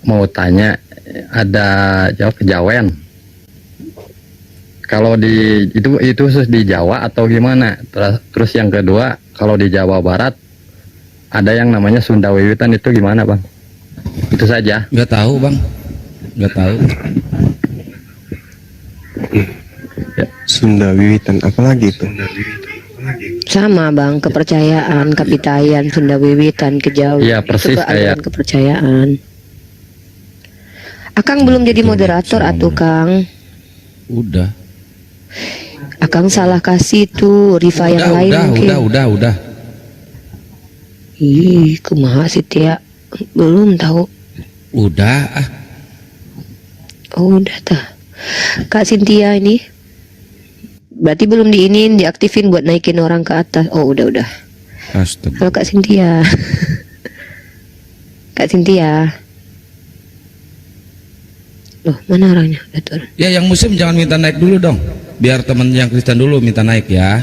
mau tanya, ada jawab kejawen. Kalau di itu khusus di Jawa atau gimana? Terus yang kedua, kalau di Jawa Barat ada yang namanya Sunda Wiwitan, itu gimana Bang? Itu saja. Nggak tahu Bang, nggak tahu. Sunda Wiwitan apalagi itu? Sama Bang, kepercayaan, kapitayan, Sunda Wiwitan, kejawen. Iya persis itu kayak. kepercayaan. Akang belum jadi moderator atuh Kang. Udah. Akang salah kasih tuh Riva yang lain mungkin. Udah. Ih, kumaha sih Tia? Belum tahu. Udah. Oh, udah tah. Kak Cynthia ini berarti belum diaktifin buat naikin orang ke atas. Oh, udah. Astaga. Kalau Kak Cynthia. Kak Cynthia. Loh, mana orangnya? Udah turun. Ya yang muslim jangan minta naik dulu dong. Biar teman yang Kristen dulu minta naik ya.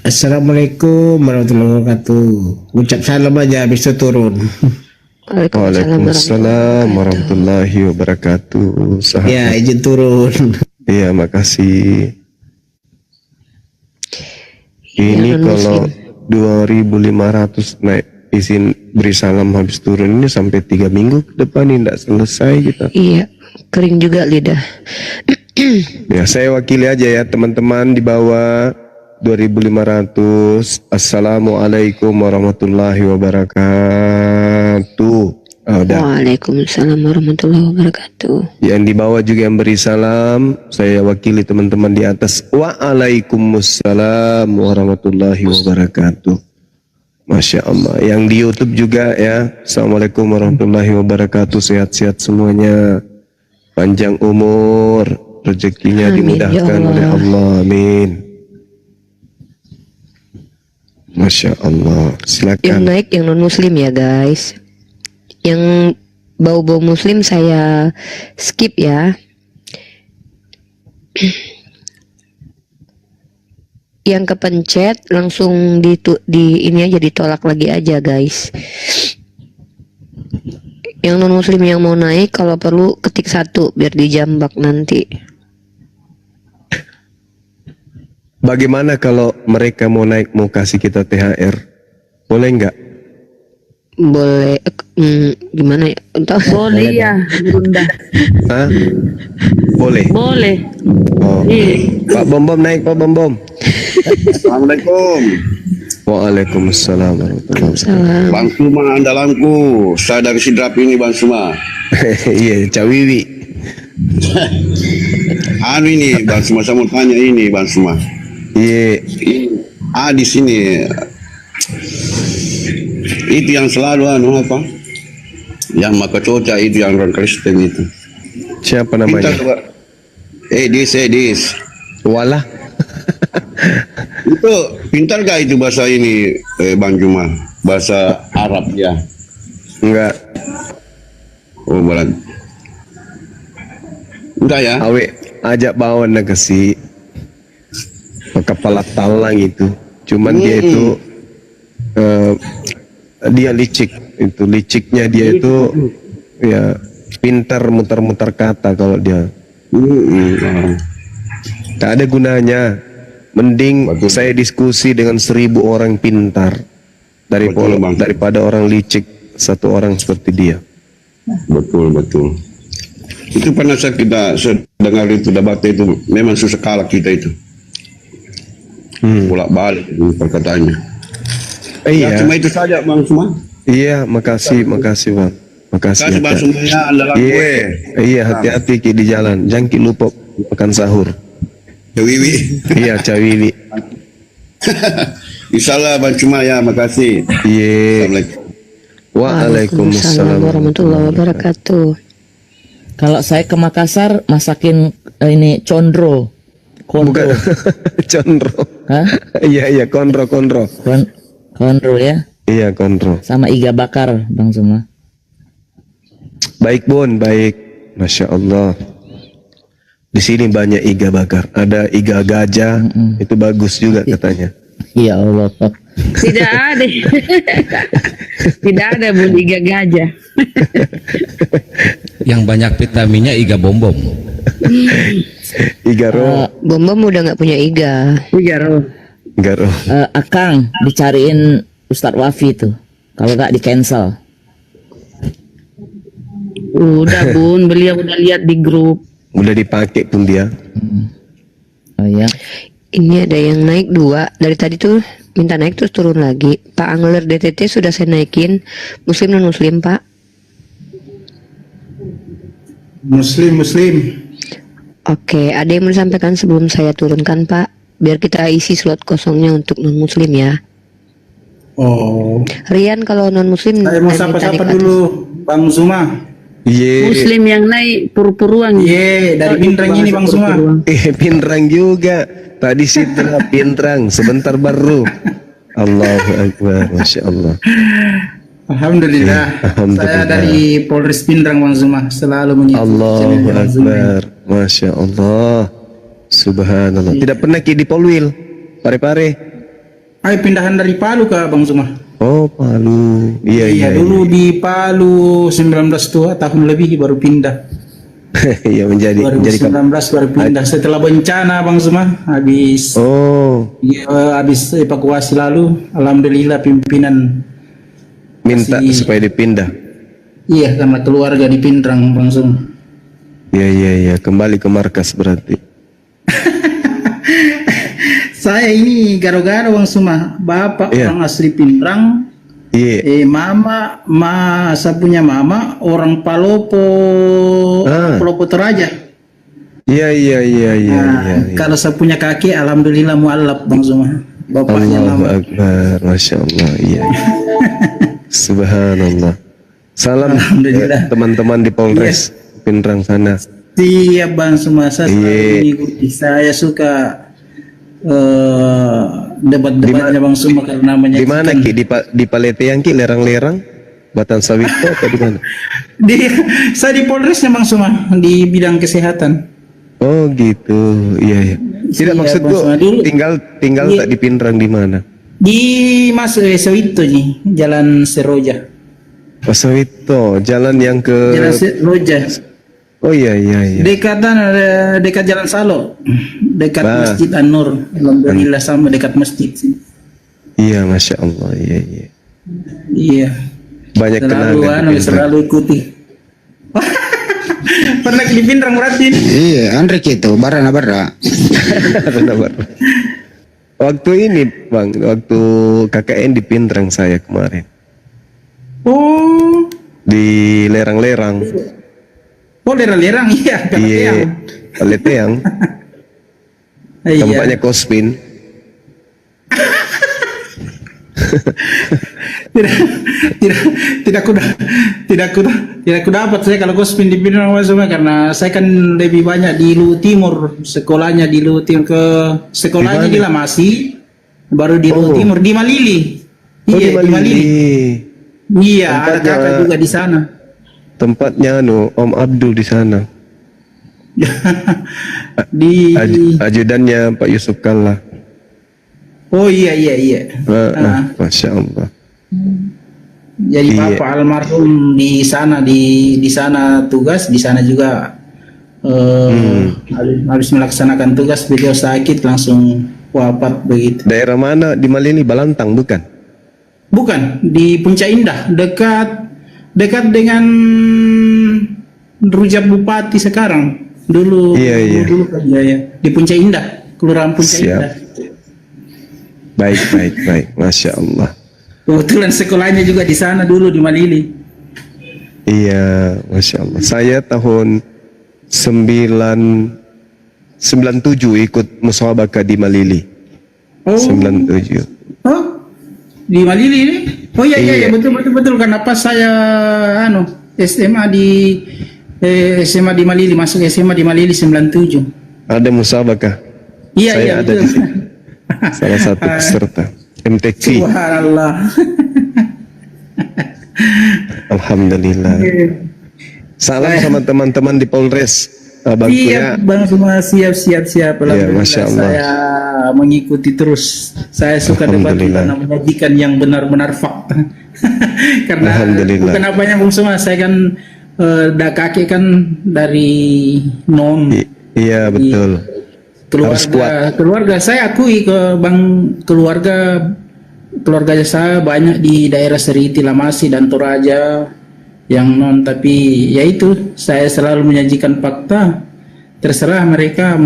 Assalamualaikum warahmatullahi wabarakatuh. Ucap salam aja habis itu turun. Waalaikumsalam warahmatullahi wabarakatuh. Sahabat. Ya, izin turun. Iya, makasih. Ini kalau 2.500 naik izin beri salam habis turun ini sampai 3 minggu ke depan ini tidak selesai kita. Iya, kering juga lidah. Ya, saya wakili aja ya teman-teman di bawah 2.500. Assalamualaikum warahmatullahi wabarakatuh. Udah. Waalaikumsalam warahmatullahi wabarakatuh. Yang di bawah juga yang beri salam, saya wakili teman-teman di atas. Waalaikumsalam warahmatullahi wabarakatuh. Masya Allah. Yang di YouTube juga ya. Assalamualaikum warahmatullahi wabarakatuh. Sehat-sehat semuanya. Panjang umur, rezekinya Amin, dimudahkan ya Allah. oleh Allah. Amin. Masya Allah. Yang Silakan. naik yang non muslim ya guys. Yang bau-bau muslim saya skip ya. Yang kepencet langsung di ini aja, ditolak lagi aja guys. Yang non muslim yang mau naik kalau perlu ketik 1 biar dijambak nanti. Bagaimana kalau mereka mau naik, mau kasih kita THR? Boleh nggak? Boleh. Gimana ya? Boleh ya, Bunda. Hah? Boleh. Boleh. Oh. Pak Bom Bom naik, Pak Bom Bom. Assalamualaikum. Waalaikumsalam warahmatullahi wabarakatuh. Salam. Bang Suma andalanku. Saya dari Sidrap ini Bang Suma. Iya, Cak Wiwi. Anu ini Bang Suma, saya mau tanya ini Bang Suma. Iya. Di sini itu yang selalu apa? Yang maka coca itu yang orang Kristen itu. Siapa namanya? Pintar coba. Edis. Walah. Itu pintar gak itu bahasa ini Bang Juma? Bahasa Arab ya? Enggak. Oh berat. Enggak ya? Awe ajak bawa ke si kepala talang itu. Cuman dia itu dia licik. Itu liciknya dia itu ya pintar muter-muter kata kalau dia. Tak ada gunanya. Mending saya diskusi dengan 1.000 orang pintar daripada orang licik satu orang seperti dia. Betul. Itu pernah kita dengar itu debat itu, memang susah kalah kita itu. Bolak-balik perkataannya. Iya. Ya, cuma itu saja Bang Suma. Iya, makasih Bang. Makasih Bang Sumanya adalah gue. Iya, hati-hati Ki di jalan. Jangan Ki lupa makan sahur. Ya Wiwi. Iya, Cawiwi. Insyaallah Bang Suma ya, makasih. Iya. Waalaikumsalam warahmatullahi wabarakatuh. Kalau saya ke Makassar masakin ini condro. Bukan Condro. Hah? Iya, Kondro. Condro ya. Iya, Kondro. Sama iga bakar Bang Suma. Baik Bon, baik. Masya Allah. Di sini banyak iga bakar. Ada iga gajah, itu bagus juga katanya. Ya Allah. Tidak ada. Tidak ada bun iga gajah. Yang banyak vitaminnya iga bombom. Igaro, Bom udah nggak punya iga. Iya roh. Igaro. Akang dicariin Ustadz Wafi tuh. Kalau nggak di cancel. Udah bun, beliau udah lihat di grup. Udah dipakai pun dia. Oh ya. Ini ada yang naik 2 dari tadi tuh minta naik terus turun lagi. Pak Angler DTT sudah saya naikin. Muslim non Muslim Pak. Muslim. Oke, ada yang mau disampaikan sebelum saya turunkan Pak? Biar kita isi slot kosongnya untuk non Muslim ya. Oh, Rian kalau non Muslim saya mau sapa-sapa dulu, Bang Zuma. Ye, Muslim yang naik pur-puruan. Ye, dari Pindrang ini Bang Zuma. Pindrang juga. Tadi Sidra Pindrang, sebentar baru. Allahu Akbar, Masya Allah. Alhamdulillah. Alhamdulillah. Saya dari Polres Pindrang Bang Zuma, selalu mengikuti Allahu channel Bang Zuma. Akbar, Masya Allah. Subhanallah. Tidak pernah ki di Polwil, Pare-pare. Ayo pindahan dari Palu ke Bang Zuma. Oh, Palu. Iya. Dulu di Palu 19 tahun lebih baru pindah. Iya, menjadi 2019 baru pindah setelah bencana Bang Zuma. Habis Oh, habis evakuasi lalu, alhamdulillah pimpinan minta Masih- supaya dipindah. iya karena keluarga di Pindrang Bang Zuma. Iya, kembali ke markas berarti. Saya ini garo-garo Bang Zuma, bapak Iya. orang asli Pindrang. Iya. Saya punya mama orang Palopo, Palopo Toraja. Iya. Kalau saya punya kakek, alhamdulillah mualaf Bang Zuma. Bapaknya Allahu lama. Akbar, Masya Allah. Iya. Subhanallah. Salam Alhamdulillah. teman-teman di Polres Pindrang sana. Siap Bang Zuma, saya selalu Iya. mengikuti. Saya suka debat-debatnya Bang Zuma karena Di mana menyajikan. Ki? Di Paleteang Ki, lerang-lerang, Batan Sawito atau di mana? Saya di Polresnya Bang Zuma di bidang kesehatan. Oh gitu, iya. Tidak Iya, maksudku Bang Zuma. Dulu- tinggal Iya. tak di Pindrang di mana? Di Mas Sawito nih, Jalan Seroja. Oh Sawito, jalan yang ke. Jalan Seroja. Oh iya. Dekat Jalan Salo. Dekat Bah. Masjid An-Nur. Alhamdulillah sama dekat masjid sini. Iya, Masya Allah, iya. Iya. Banyak kenangan Selalu di Pindrang. selalu ikuti. Pernah di Pindrang berarti ini? Iya, Andre gitu, bara. Benar. Waktu ini Bang, waktu KKN di Pindrang saya kemarin Oh. di lerang-lerang. Oh, lerang-lerang iya. Iya, Paleteang. Iya. Tempatnya Kospin. tidak ku dapat saya kalau Kospin di Pindrang semua karena saya kan lebih banyak di Luwu Timur, sekolahnya di Luwu Timur, ke sekolahnya di Lamasi, baru di Luwu Timur di Malili. Oh, Iya, di Malili. Iya, ada Tempatnya- kakak juga di sana. Tempatnya Om Abdul di sana. Di Ajudannya Pak Yusuf Kalla. Oh iya. Masya Allah. Jadi Iya. Bapak almarhum di sana tugas, di sana juga habis melaksanakan tugas beliau sakit langsung wafat begitu. Daerah mana di Malili? Balantang bukan? Bukan, di Puncak Indah, dekat dengan Rujak Bupati sekarang. Dulu Iya. dulu kan ya. Di Puncak Indah, Kelurahan Puncak Siap. Indah. Baik. Masya Allah. Kebetulan sekolahnya juga di sana dulu di Malili. Iya, Masya Allah. Saya tahun 97 ikut musabaqah di Malili. Oh. 97. Oh, di Malili ini? Oh iya Iya. betul karena pas saya SMA di Malili, masuk SMA di Malili 97. Ada musabaqah. Iya Saya ada betul. di situ. Salah satu peserta MTQ. Subhanallah. Alhamdulillah. Salam sama teman-teman di Polres abangku Siap ya. bang, semua siap. Alhamdulillah, Masya Allah. saya mengikuti terus. Saya suka debat Alhamdulillah. karena menyajikan yang benar-benar fakta. Karena Alhamdulillah. bukan apanya bang semua, saya kan kakek kan dari non. Iya betul. Harus kuat. Keluarga saya akui ke bang, keluarga saya banyak di daerah Seriti, Lamasi dan Toraja yang non, tapi ya itu saya selalu menyajikan fakta, terserah mereka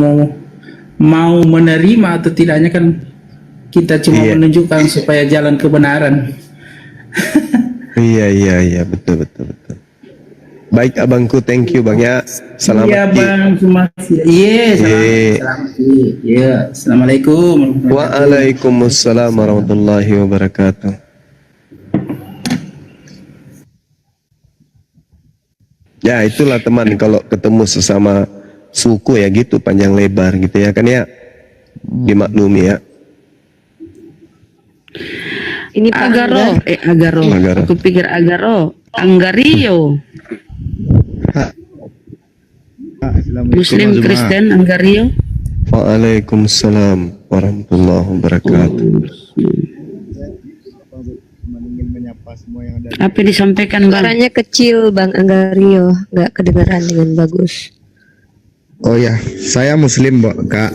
mau menerima atau tidaknya, kan kita cuma menunjukkan supaya jalan kebenaran. Iya betul. Baik abangku, thank you bang ya. Selamat Iya bang, cuma selamat. Iya, assalamualaikum. Waalaikumsalam warahmatullahi wabarakatuh. Ya itulah teman, kalau ketemu sesama suku ya gitu, panjang lebar gitu ya kan ya, dimaklumi ya. Ini Pak Agaro. Agaro. Aku pikir Agaro. Anggario. Muslim Kristen Anggario. Waalaikumsalam warahmatullahi wabarakatuh. Apa yang disampaikan bang? suaranya kecil Bang Anggario, nggak kedengaran dengan bagus. Oh ya, saya Muslim, Kak.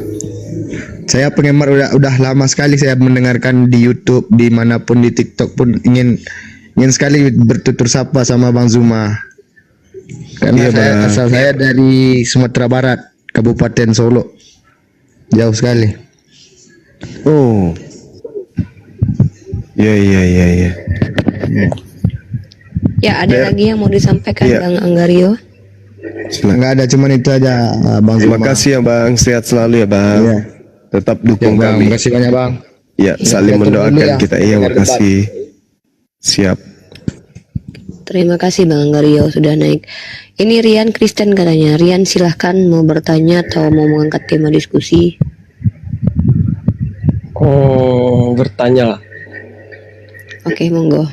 Saya penggemar udah lama sekali saya mendengarkan di YouTube, dimanapun di TikTok pun ingin sekali bertutur sapa sama Bang Zuma. Karena asal saya dari Sumatera Barat, Kabupaten Solo, jauh sekali. Oh, iya. Ya, ada lagi yang mau disampaikan Bang Anggario? Nggak ada, cuman itu aja Bang Zuma. Terima kasih ya bang, sehat selalu ya bang. Iya. Tetap dukung Bang, kami. terima kasih banyak Bang. Ya, saling mendoakan ya. kita. Iya, makasih. Siap. Terima kasih Bang Anggario sudah naik. Ini Rian Kristen katanya. Rian silahkan mau bertanya atau mau mengangkat tema diskusi. Bertanya lah. Oke, monggo.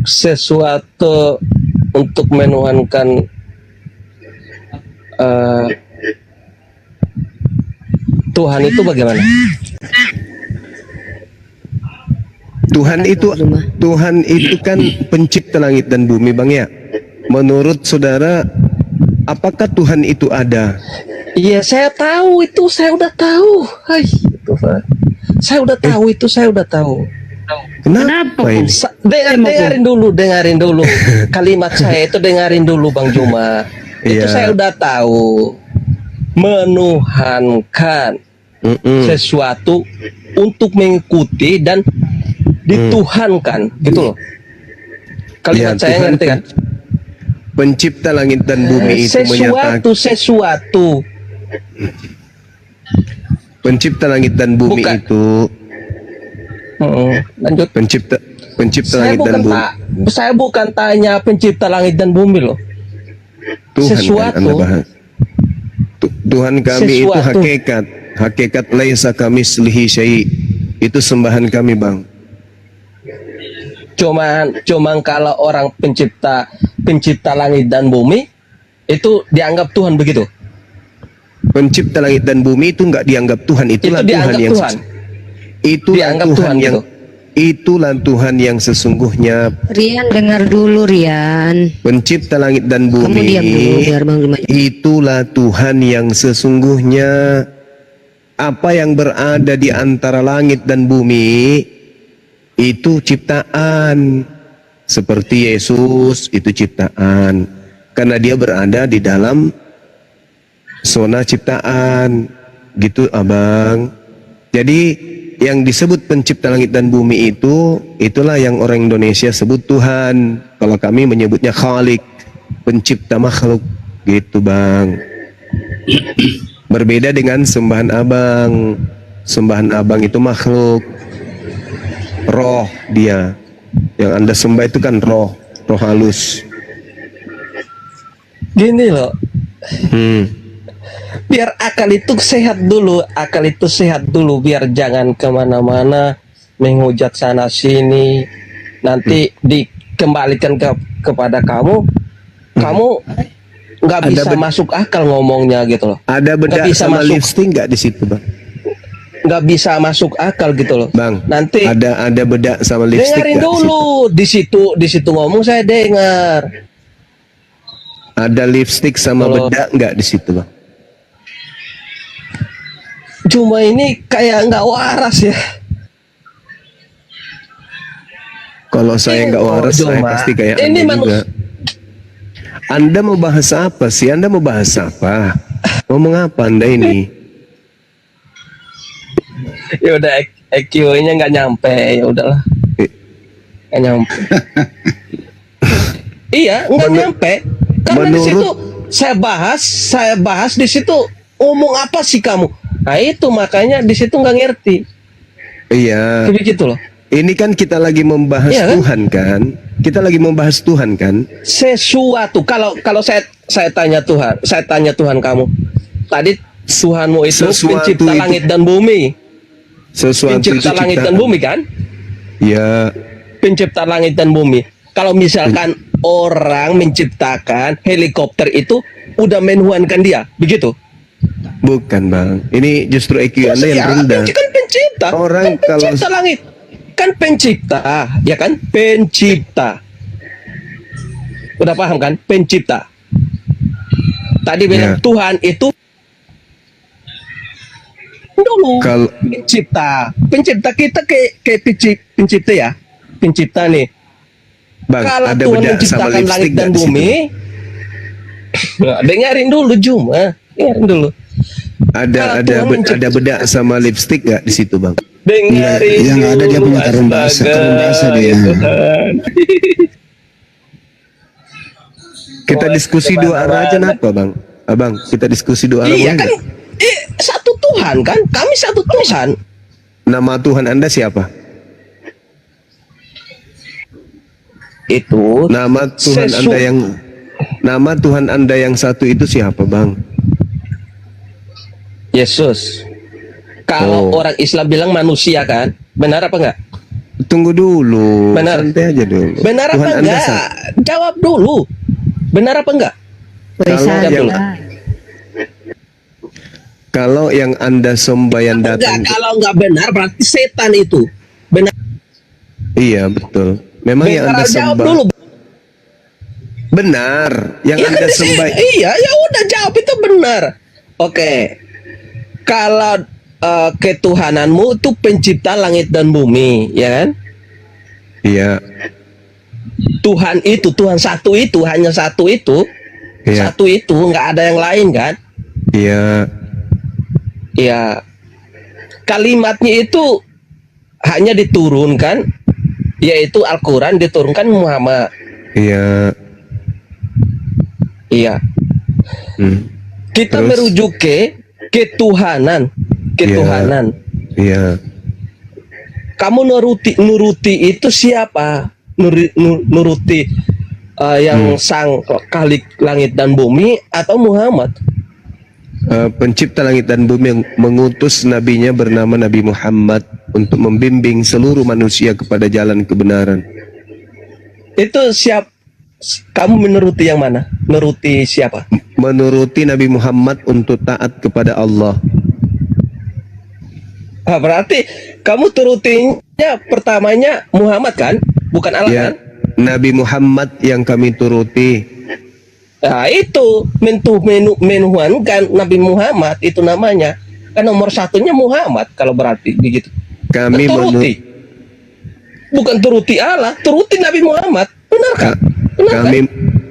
Sesuatu untuk menuhankan Tuhan itu bagaimana? Tuhan itu kan pencipta langit dan bumi bang ya. Menurut saudara, apakah Tuhan itu ada? Iya, saya tahu itu, saya udah tahu. Hai, itu saya udah tahu itu, saya udah tahu. Kenapa ini? Dengarin dulu kalimat saya itu, dengarin dulu Bang Juma. Itu saya udah tahu. Menuhankan sesuatu untuk mengikuti dan dituhankan, gitu loh. Kalimat saya ngerti kan? Pencipta langit dan bumi itu menyatakan sesuatu. Pencipta langit dan bumi itu. Lanjut. Pencipta langit dan bumi. Saya bukan tanya pencipta langit dan bumi loh. Tuhan sesuatu. Kan Anda bahas. Tuhan kami itu hakikat laisa kamislihi syai'. Itu sembahan kami bang. Cuman kalau orang pencipta langit dan bumi itu dianggap Tuhan begitu. Pencipta langit dan bumi itu enggak dianggap Tuhan, itulah itulah Tuhan yang sesungguhnya. Rian, dengar dulu Rian. Pencipta langit dan bumi. Kamu diam dulu biar Bang Zuma. Itulah Tuhan yang sesungguhnya. Apa yang berada di antara langit dan bumi itu ciptaan. Seperti Yesus itu ciptaan, karena dia berada di dalam zona ciptaan, gitu abang. Jadi yang disebut pencipta langit dan bumi itulah yang orang Indonesia sebut Tuhan. Kalau kami menyebutnya Khalik, pencipta makhluk, gitu bang. Berbeda dengan sembahan abang. Sembahan abang itu makhluk, roh dia. Yang Anda sembah itu kan roh halus. Gini loh. Biar akal itu sehat dulu, biar jangan kemana-mana menghujat sana sini. Nanti kembalikan kepada kamu, kamu nggak Ada bisa masuk akal ngomongnya gitu loh. Ada bedak Nggak bisa sama masuk. lipstick nggak di situ bang? Nggak bisa masuk akal gitu loh. Bang, Nanti ada bedak sama lipstick dengerin nggak di situ? dulu, di situ ngomong saya dengar. Ada lipstick sama Kalau- bedak nggak di situ bang? Cuma ini kayak nggak waras ya. Kalau saya nggak waras, saya Cuma, pasti kayak ini Anda juga. Anda mau bahas apa sih? Anda mau bahas apa? Ngomong apa Anda ini? Ya udah EQ-nya nggak nyampe, ya udahlah. Nggak nyampe. Iya, nggak nyampe. Karena di situ saya bahas di situ ngomong apa sih kamu? Nah itu makanya di situ nggak ngerti. Iya. Begitu loh. Ini kan kita lagi membahas Iya, kan? Tuhan kan? Kita lagi membahas Tuhan kan? Sesuatu kalau saya tanya Tuhan kamu. Tadi Tuhanmu itu Sesuatu pencipta itu- langit dan bumi. Sesuatu Pencipta itu langit dan ciptaan. bumi kan? Ya, Pencipta langit dan bumi. Kalau misalkan orang menciptakan helikopter itu udah menuhankan dia, begitu? bukan bang. Ini justru EQ Anda yang rendah. Kan pencipta. Orang kan pencipta kalau- langit. Kan pencipta, ya kan? Pencipta. Udah paham kan? Pencipta. Tadi bilang Ya. Tuhan itu dulu Kalau- pencipta. Pencipta kita kayak pencipta ya. Pencipta nih. Bang, Kalau ada Tuhan bedak sama menciptakan lipstick langit dan nggak di situ? bumi, nah, dengerin dulu Juma, dengerin dulu. Ada Kalau ada Tuhan mencipt- ada bedak sama lipstick nggak di situ bang? Dengerin yang ada dia dulu, punya tarung bahasa, tarung bahasa dia. ya Tuhan. Kita diskusi dua arah aja apa bang? Abang, kita diskusi dua arah Iya boleh kan, nggak? satu Tuhan kan, kami satu Tuhan. Nama Tuhan Anda siapa? Itu Nama Tuhan Sesu- Anda yang nama Tuhan Anda yang satu itu siapa bang? Yesus. Kalau Oh. orang Islam bilang manusia kan, benar apa enggak? Tunggu dulu. Benar. Santai aja dulu. Benar Tuhan apa Anda enggak? satu. Jawab dulu. Benar apa enggak? Kalau yang Anda sembah yang Enggak, datang, kalau enggak benar berarti setan itu. Benar. iya betul. Memang yang Anda Benar, jawab sembah dulu. benar. Yang Iya Anda kan, sembah iya, ya udah jawab itu benar. Oke. Kalau ketuhananmu itu pencipta langit dan bumi, ya kan? iya. Tuhan itu, Tuhan satu itu, hanya satu itu. Iya. Satu itu, nggak ada yang lain kan? Iya. Ya. Kalimatnya itu hanya diturunkan, yaitu Al-Quran diturunkan Muhammad. Iya. Iya. Hmm. Kita Terus? merujuk ke ketuhanan. Ketuhanan. Iya. Kamu nuruti itu siapa? Nuruti yang sang khalik langit dan bumi atau Muhammad? Pencipta langit dan bumi yang mengutus nabinya bernama Nabi Muhammad untuk membimbing seluruh manusia kepada jalan kebenaran. Itu siap? Kamu menuruti yang mana? Menuruti siapa? Menuruti Nabi Muhammad untuk taat kepada Allah. Berarti kamu turutinya pertamanya Muhammad kan? Bukan Allah Ya, kan? Nabi Muhammad yang kami turuti. Nah itu menuhankan Nabi Muhammad itu namanya. Kan nomor satunya Muhammad kalau berarti begitu. Kami Turuti. Bukan turuti Allah, turuti Nabi Muhammad. Benar kan? Benar kan?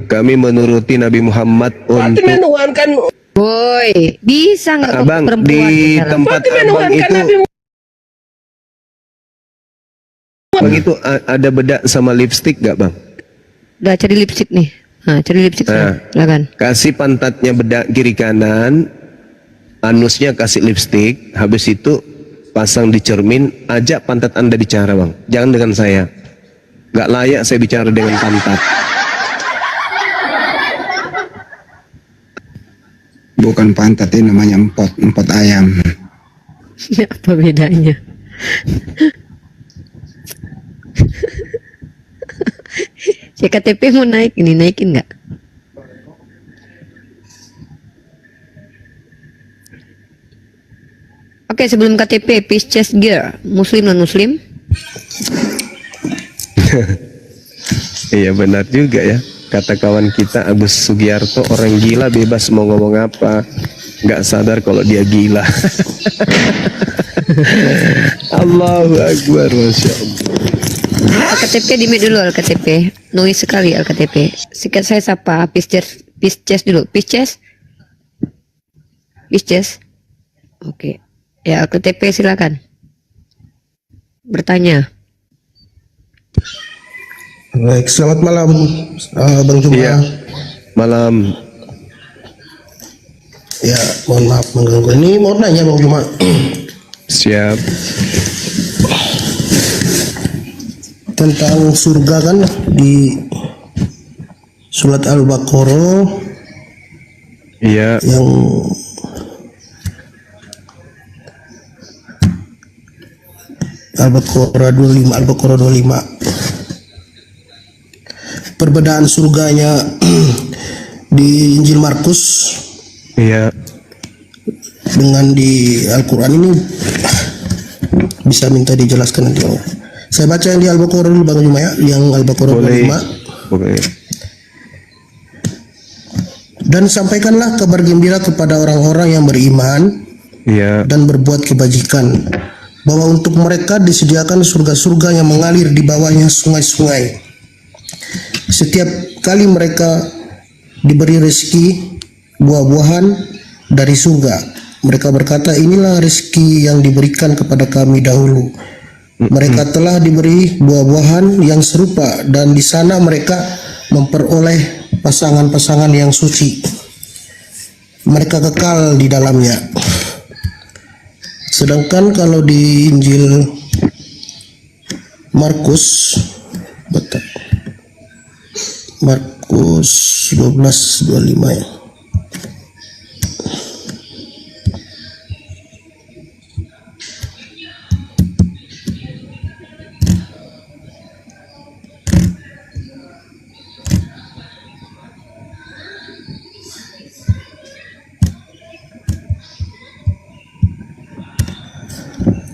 kami menuruti Nabi Muhammad Berarti untuk menuhankan Woi, bisa nggak kamu Abang perempuan di bicara? tempat berarti abang menuhankan itu Nabi Muhammad. abang itu ada bedak sama lipstick gak bang? Udah cari lipstick nih. Nah, cari lipstick Nah. silakan. Kasih pantatnya bedak kiri kanan, anusnya kasih lipstick, habis itu pasang di cermin, ajak pantat Anda bicara bang, jangan dengan saya. Gak layak saya bicara dengan pantat. Bukan pantat, ini namanya empot ayam. Apa bedanya? CKTP mau naik, ini naikin nggak? Oke, sebelum KTP, Pisces Gear, Muslim non Muslim? Iya benar juga ya. Kata kawan kita Agus Sugiarto, orang gila bebas mau ngomong apa, nggak sadar kalau dia gila. Allahu Akbar, Masya Allah. KTP di mute dulu, KTP. Noise sekali KTP. Sikat saya siapa? Pisces dulu. Pisces? Oke. Ya, KTP silakan. Bertanya. Baik, selamat malam Bang Juma. Iya. Malam. Ya, mohon maaf mengganggu. Ini mau nanya Bang Juma. Siap. Tentang surga kan di surat Al-Baqarah. Iya. Yang Al-Baqarah 25. Perbedaan surganya di Injil Markus, iya, dengan di Al-Quran ini bisa minta dijelaskan nanti. Saya baca yang di Al-Baqarah dulu Bang Juma ya, yang Al-Baqarah 25. Boleh. Dan sampaikanlah kabar gembira kepada orang-orang yang beriman, iya, dan berbuat kebajikan, bahwa untuk mereka disediakan surga-surga yang mengalir di bawahnya sungai-sungai. Setiap kali mereka diberi rezeki buah-buahan dari surga, mereka berkata, inilah rezeki yang diberikan kepada kami dahulu. Mereka telah diberi buah-buahan yang serupa, dan di sana mereka memperoleh pasangan-pasangan yang suci. Mereka kekal di dalamnya. Sedangkan kalau di Injil Markus 12:25 ya.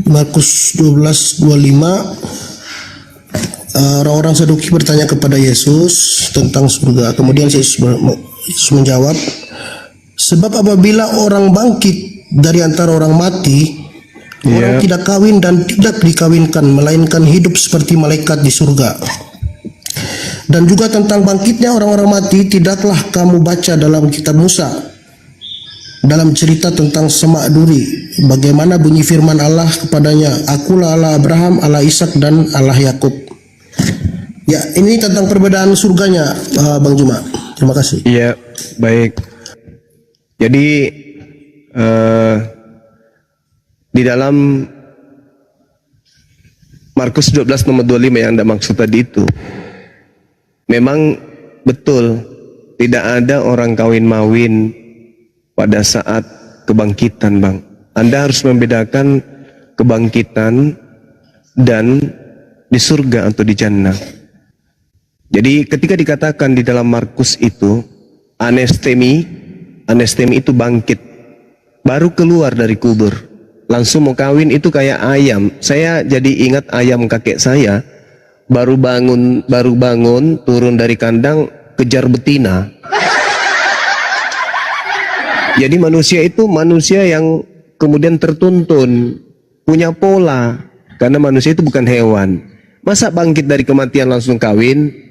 Markus 12:25, orang-orang Saduki bertanya kepada Yesus tentang surga. Kemudian Yesus menjawab, sebab apabila orang bangkit dari antara orang mati, orang tidak kawin dan tidak dikawinkan, melainkan hidup seperti malaikat di surga. Dan juga tentang bangkitnya orang-orang mati, tidaklah kamu baca dalam kitab Musa, dalam cerita tentang Semak Duri, bagaimana bunyi firman Allah kepadanya, akulah Allah Abraham, Allah Ishak, dan Allah Yakub. Ya, ini tentang perbedaan surganya, Bang Juma. Terima kasih. Iya, baik. Jadi di dalam Markus 12 nomor 25 yang Anda maksud tadi itu, memang betul tidak ada orang kawin mawin pada saat kebangkitan, Bang. Anda harus membedakan kebangkitan dan di surga atau di jannah. Jadi ketika dikatakan di dalam Markus itu anestemi itu bangkit, baru keluar dari kubur, langsung mau kawin, itu kayak ayam. Saya jadi ingat ayam kakek saya, baru bangun turun dari kandang kejar betina. Jadi manusia itu manusia yang kemudian tertuntun, punya pola, karena manusia itu bukan hewan. Masa bangkit dari kematian langsung kawin?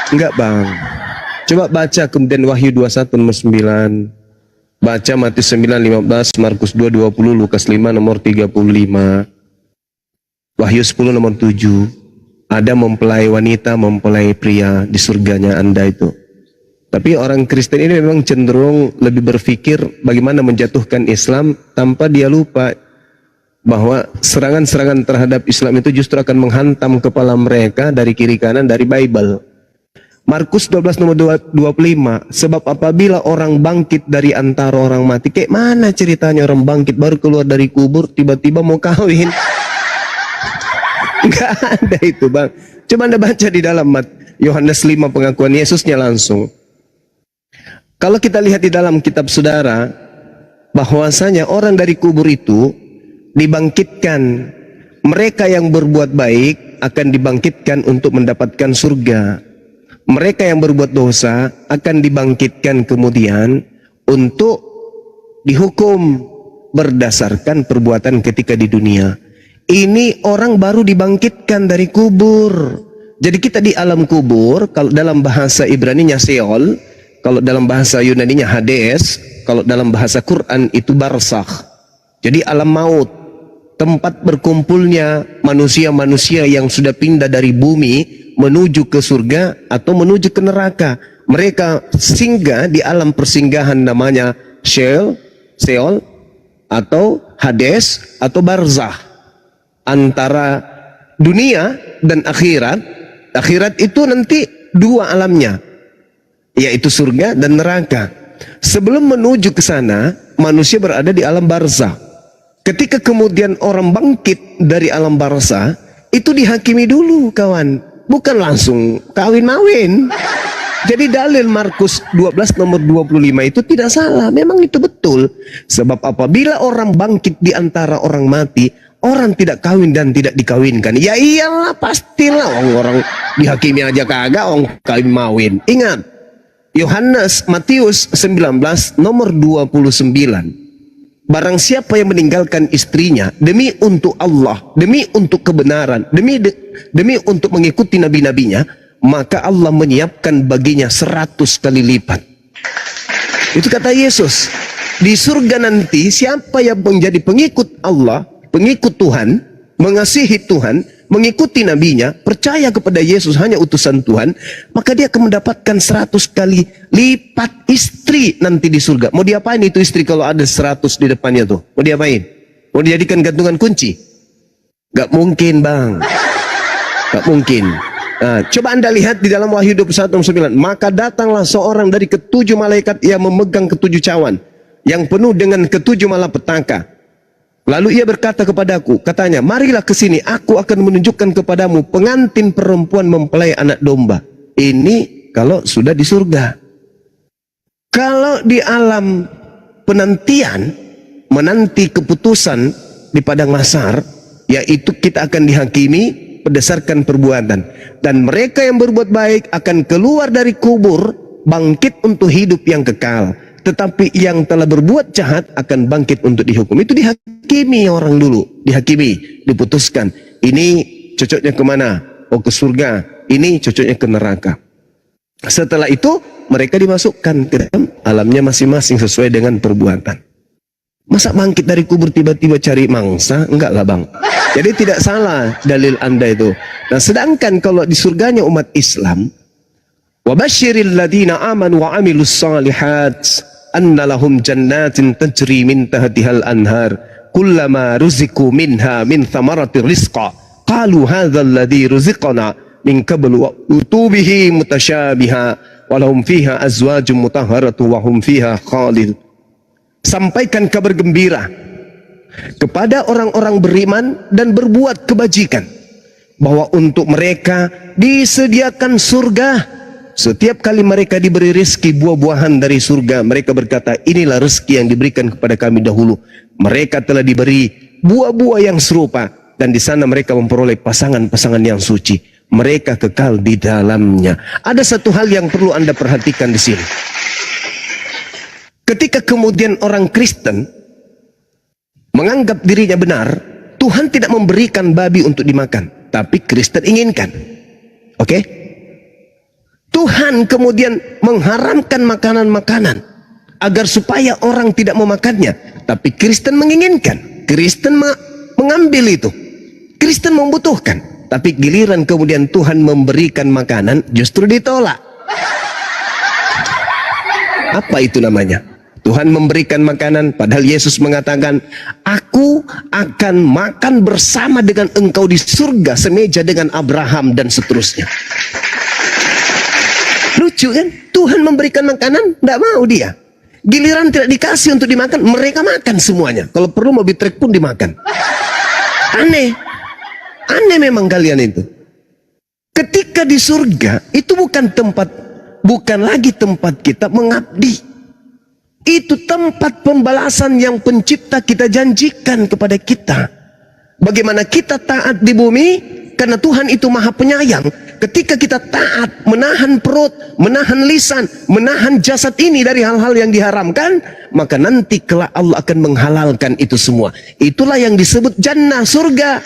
Enggak, Bang. Coba baca kemudian Wahyu 21 nomor 9, baca Matius 9:15, Markus 2:20, Lukas 5 nomor 35, Wahyu 10 nomor 7. Ada mempelai wanita, mempelai pria di surganya Anda itu. Tapi orang Kristen ini memang cenderung lebih berpikir bagaimana menjatuhkan Islam, tanpa dia lupa bahwa serangan-serangan terhadap Islam itu justru akan menghantam kepala mereka dari kiri kanan dari Bible. Markus 12 nomor 25, sebab apabila orang bangkit dari antara orang mati, kayak mana ceritanya orang bangkit baru keluar dari kubur tiba-tiba mau kawin? Nggak ada itu bang. Coba Anda baca di dalam Yohanes 5 pengakuan Yesusnya langsung. Kalau kita lihat di dalam kitab saudara, bahwasanya orang dari kubur itu dibangkitkan. Mereka yang berbuat baik akan dibangkitkan untuk mendapatkan surga. Mereka yang berbuat dosa akan dibangkitkan kemudian untuk dihukum berdasarkan perbuatan ketika di dunia. Ini orang baru dibangkitkan dari kubur. Jadi kita di alam kubur, kalau dalam bahasa Ibraninya Sheol, kalau dalam bahasa Yunaninya Hades, kalau dalam bahasa Quran itu barzakh. Jadi alam maut, tempat berkumpulnya manusia-manusia yang sudah pindah dari bumi menuju ke surga atau menuju ke neraka. Mereka singgah di alam persinggahan namanya Sheol atau Hades atau barzakh. Antara dunia dan akhirat. Akhirat itu nanti dua alamnya, yaitu surga dan neraka. Sebelum menuju ke sana, manusia berada di alam barzakh. Ketika kemudian orang bangkit dari alam barzakh, itu dihakimi dulu kawan, bukan langsung kawin-mawin. Jadi dalil Markus 12 nomor 25 itu tidak salah, memang itu betul. Sebab apabila orang bangkit di antara orang mati, orang tidak kawin dan tidak dikawinkan. Ya iyalah, pastilah orang dihakimi aja kagak, orang kawin mawin. Ingat, Matius 19 nomor 29. Barang siapa yang meninggalkan istrinya demi untuk Allah, demi untuk kebenaran, demi untuk mengikuti nabi-nabinya, maka Allah menyiapkan baginya 100 kali lipat. Itu kata Yesus. Di surga nanti siapa yang menjadi pengikut Allah, pengikut Tuhan, mengasihi Tuhan, mengikuti nabinya, percaya kepada Yesus hanya utusan Tuhan, maka dia akan mendapatkan 100 kali lipat istri nanti di surga. Mau diapain itu istri kalau ada 100 di depannya tuh? Mau diapain? Mau dijadikan gantungan kunci? Gak mungkin bang. Gak mungkin. Nah, coba Anda lihat di dalam Wahyu 21:9. Maka datanglah seorang dari ketujuh malaikat yang memegang ketujuh cawan, yang penuh dengan ketujuh malapetaka. Lalu ia berkata kepadaku, katanya, marilah ke sini, aku akan menunjukkan kepadamu pengantin perempuan mempelai anak domba. Ini kalau sudah di surga. Kalau di alam penantian, menanti keputusan di padang mahsyar, yaitu kita akan dihakimi berdasarkan perbuatan. Dan mereka yang berbuat baik akan keluar dari kubur, bangkit untuk hidup yang kekal. Tetapi yang telah berbuat jahat akan bangkit untuk dihukum. Itu dihakimi orang dulu. Dihakimi, diputuskan. Ini cocoknya kemana? Oh, ke surga. Ini cocoknya ke neraka. Setelah itu mereka dimasukkan ke dalam alamnya masing-masing sesuai dengan perbuatan. Masa bangkit dari kubur tiba-tiba cari mangsa? Enggak lah bang. Jadi tidak salah dalil Anda itu. Nah sedangkan kalau di surganya umat Islam, wabashiril ladina amanu wa amilus salihat anna lahum jannatin tajri min tahtihal anhar kullama ruziku minha min thamaratir rizqa qalu hadzal ladzi ruziqna min qablu wa utubihi mutasyabiha wa lahum fiha azwajum mutahharatu wa hum fiha khalid. Sampaikan kabar gembira kepada orang-orang beriman dan berbuat kebajikan bahwa untuk mereka disediakan surga. Setiap kali mereka diberi rezeki buah-buahan dari surga, mereka berkata, inilah rezeki yang diberikan kepada kami dahulu. Mereka telah diberi buah-buah yang serupa, dan di sana mereka memperoleh pasangan-pasangan yang suci. Mereka kekal di dalamnya. Ada satu hal yang perlu Anda perhatikan di sini. Ketika kemudian orang Kristen menganggap dirinya benar, Tuhan tidak memberikan babi untuk dimakan, tapi Kristen inginkan. Oke? Tuhan kemudian mengharamkan makanan-makanan agar supaya orang tidak memakannya, tapi Kristen menginginkan. Kristen mengambil itu. Kristen membutuhkan, tapi giliran kemudian Tuhan memberikan makanan justru ditolak. Apa itu namanya? Tuhan memberikan makanan padahal Yesus mengatakan, aku akan makan bersama dengan engkau di surga semeja dengan Abraham dan seterusnya. Lucu kan? Tuhan memberikan makanan, tidak mau dia. Giliran tidak dikasih untuk dimakan, mereka makan semuanya. Kalau perlu mobil truk pun dimakan. Aneh. Aneh memang kalian itu. Ketika di surga itu bukan lagi tempat kita mengabdi. Itu tempat pembalasan yang pencipta kita janjikan kepada kita. Bagaimana kita taat di bumi, karena Tuhan itu maha penyayang. Ketika kita taat, menahan perut, menahan lisan, menahan jasad ini dari hal-hal yang diharamkan, maka nanti kelak Allah akan menghalalkan itu semua. Itulah yang disebut jannah, surga,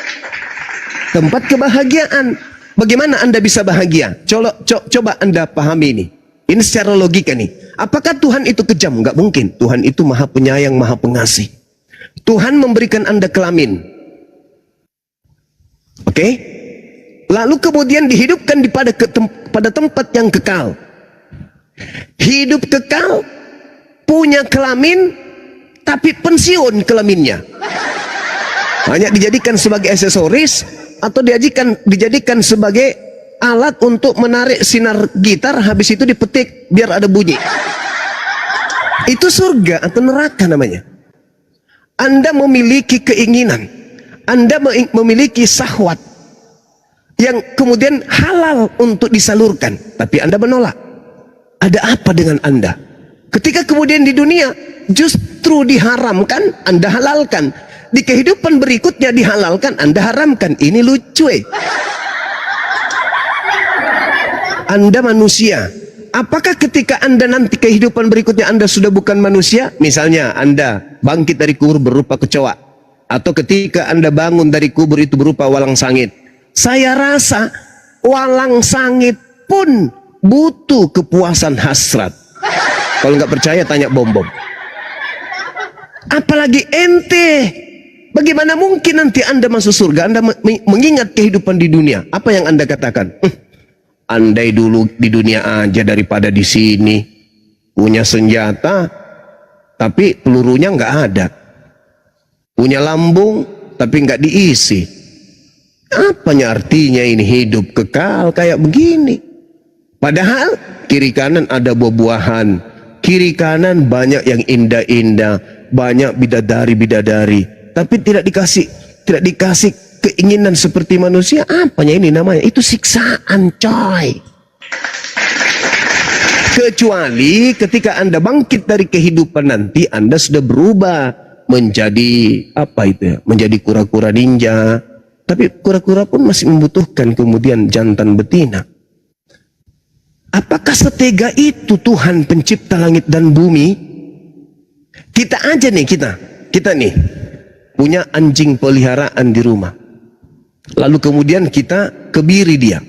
tempat kebahagiaan. Bagaimana Anda bisa bahagia? Coba Anda pahami ini. Ini secara logika nih. Apakah Tuhan itu kejam? Enggak mungkin. Tuhan itu maha penyayang, maha pengasih. Tuhan memberikan Anda kelamin. Oke? Lalu kemudian dihidupkan pada tempat yang kekal. Hidup kekal, punya kelamin, tapi pensiun kelaminnya. Hanya dijadikan sebagai aksesoris atau dijadikan sebagai alat untuk menarik sinar gitar, habis itu dipetik biar ada bunyi. Itu surga atau neraka namanya. Anda memiliki keinginan, Anda memiliki syahwat yang kemudian halal untuk disalurkan, tapi Anda menolak. Ada apa dengan Anda? Ketika kemudian di dunia justru diharamkan, Anda halalkan. Di kehidupan berikutnya dihalalkan, Anda haramkan. Ini lucu Anda manusia. Apakah ketika Anda nanti kehidupan berikutnya Anda sudah bukan manusia? Misalnya Anda bangkit dari kubur berupa kecoa, atau ketika Anda bangun dari kubur itu berupa walang sangit. Saya rasa walang sangit pun butuh kepuasan hasrat. Kalau nggak percaya tanya Bom-Bom. Apalagi ente. Bagaimana mungkin nanti Anda masuk surga, Anda mengingat kehidupan di dunia? Apa yang Anda katakan? Andai dulu di dunia aja daripada di sini. Punya senjata, tapi pelurunya nggak ada. Punya lambung, tapi nggak diisi. Apanya artinya ini hidup kekal kayak begini? Padahal kiri kanan ada buah-buahan, kiri kanan banyak yang indah-indah, banyak bidadari-bidadari, tapi tidak dikasih keinginan seperti manusia. Apanya ini namanya? Itu siksaan, coy. Kecuali ketika Anda bangkit dari kehidupan nanti, Anda sudah berubah menjadi apa itu ya? Menjadi kura-kura ninja. Tapi kura-kura pun masih membutuhkan kemudian jantan betina. Apakah setega itu Tuhan pencipta langit dan bumi? Kita aja nih, kita nih punya anjing peliharaan di rumah. Lalu kemudian kita kebiri dia.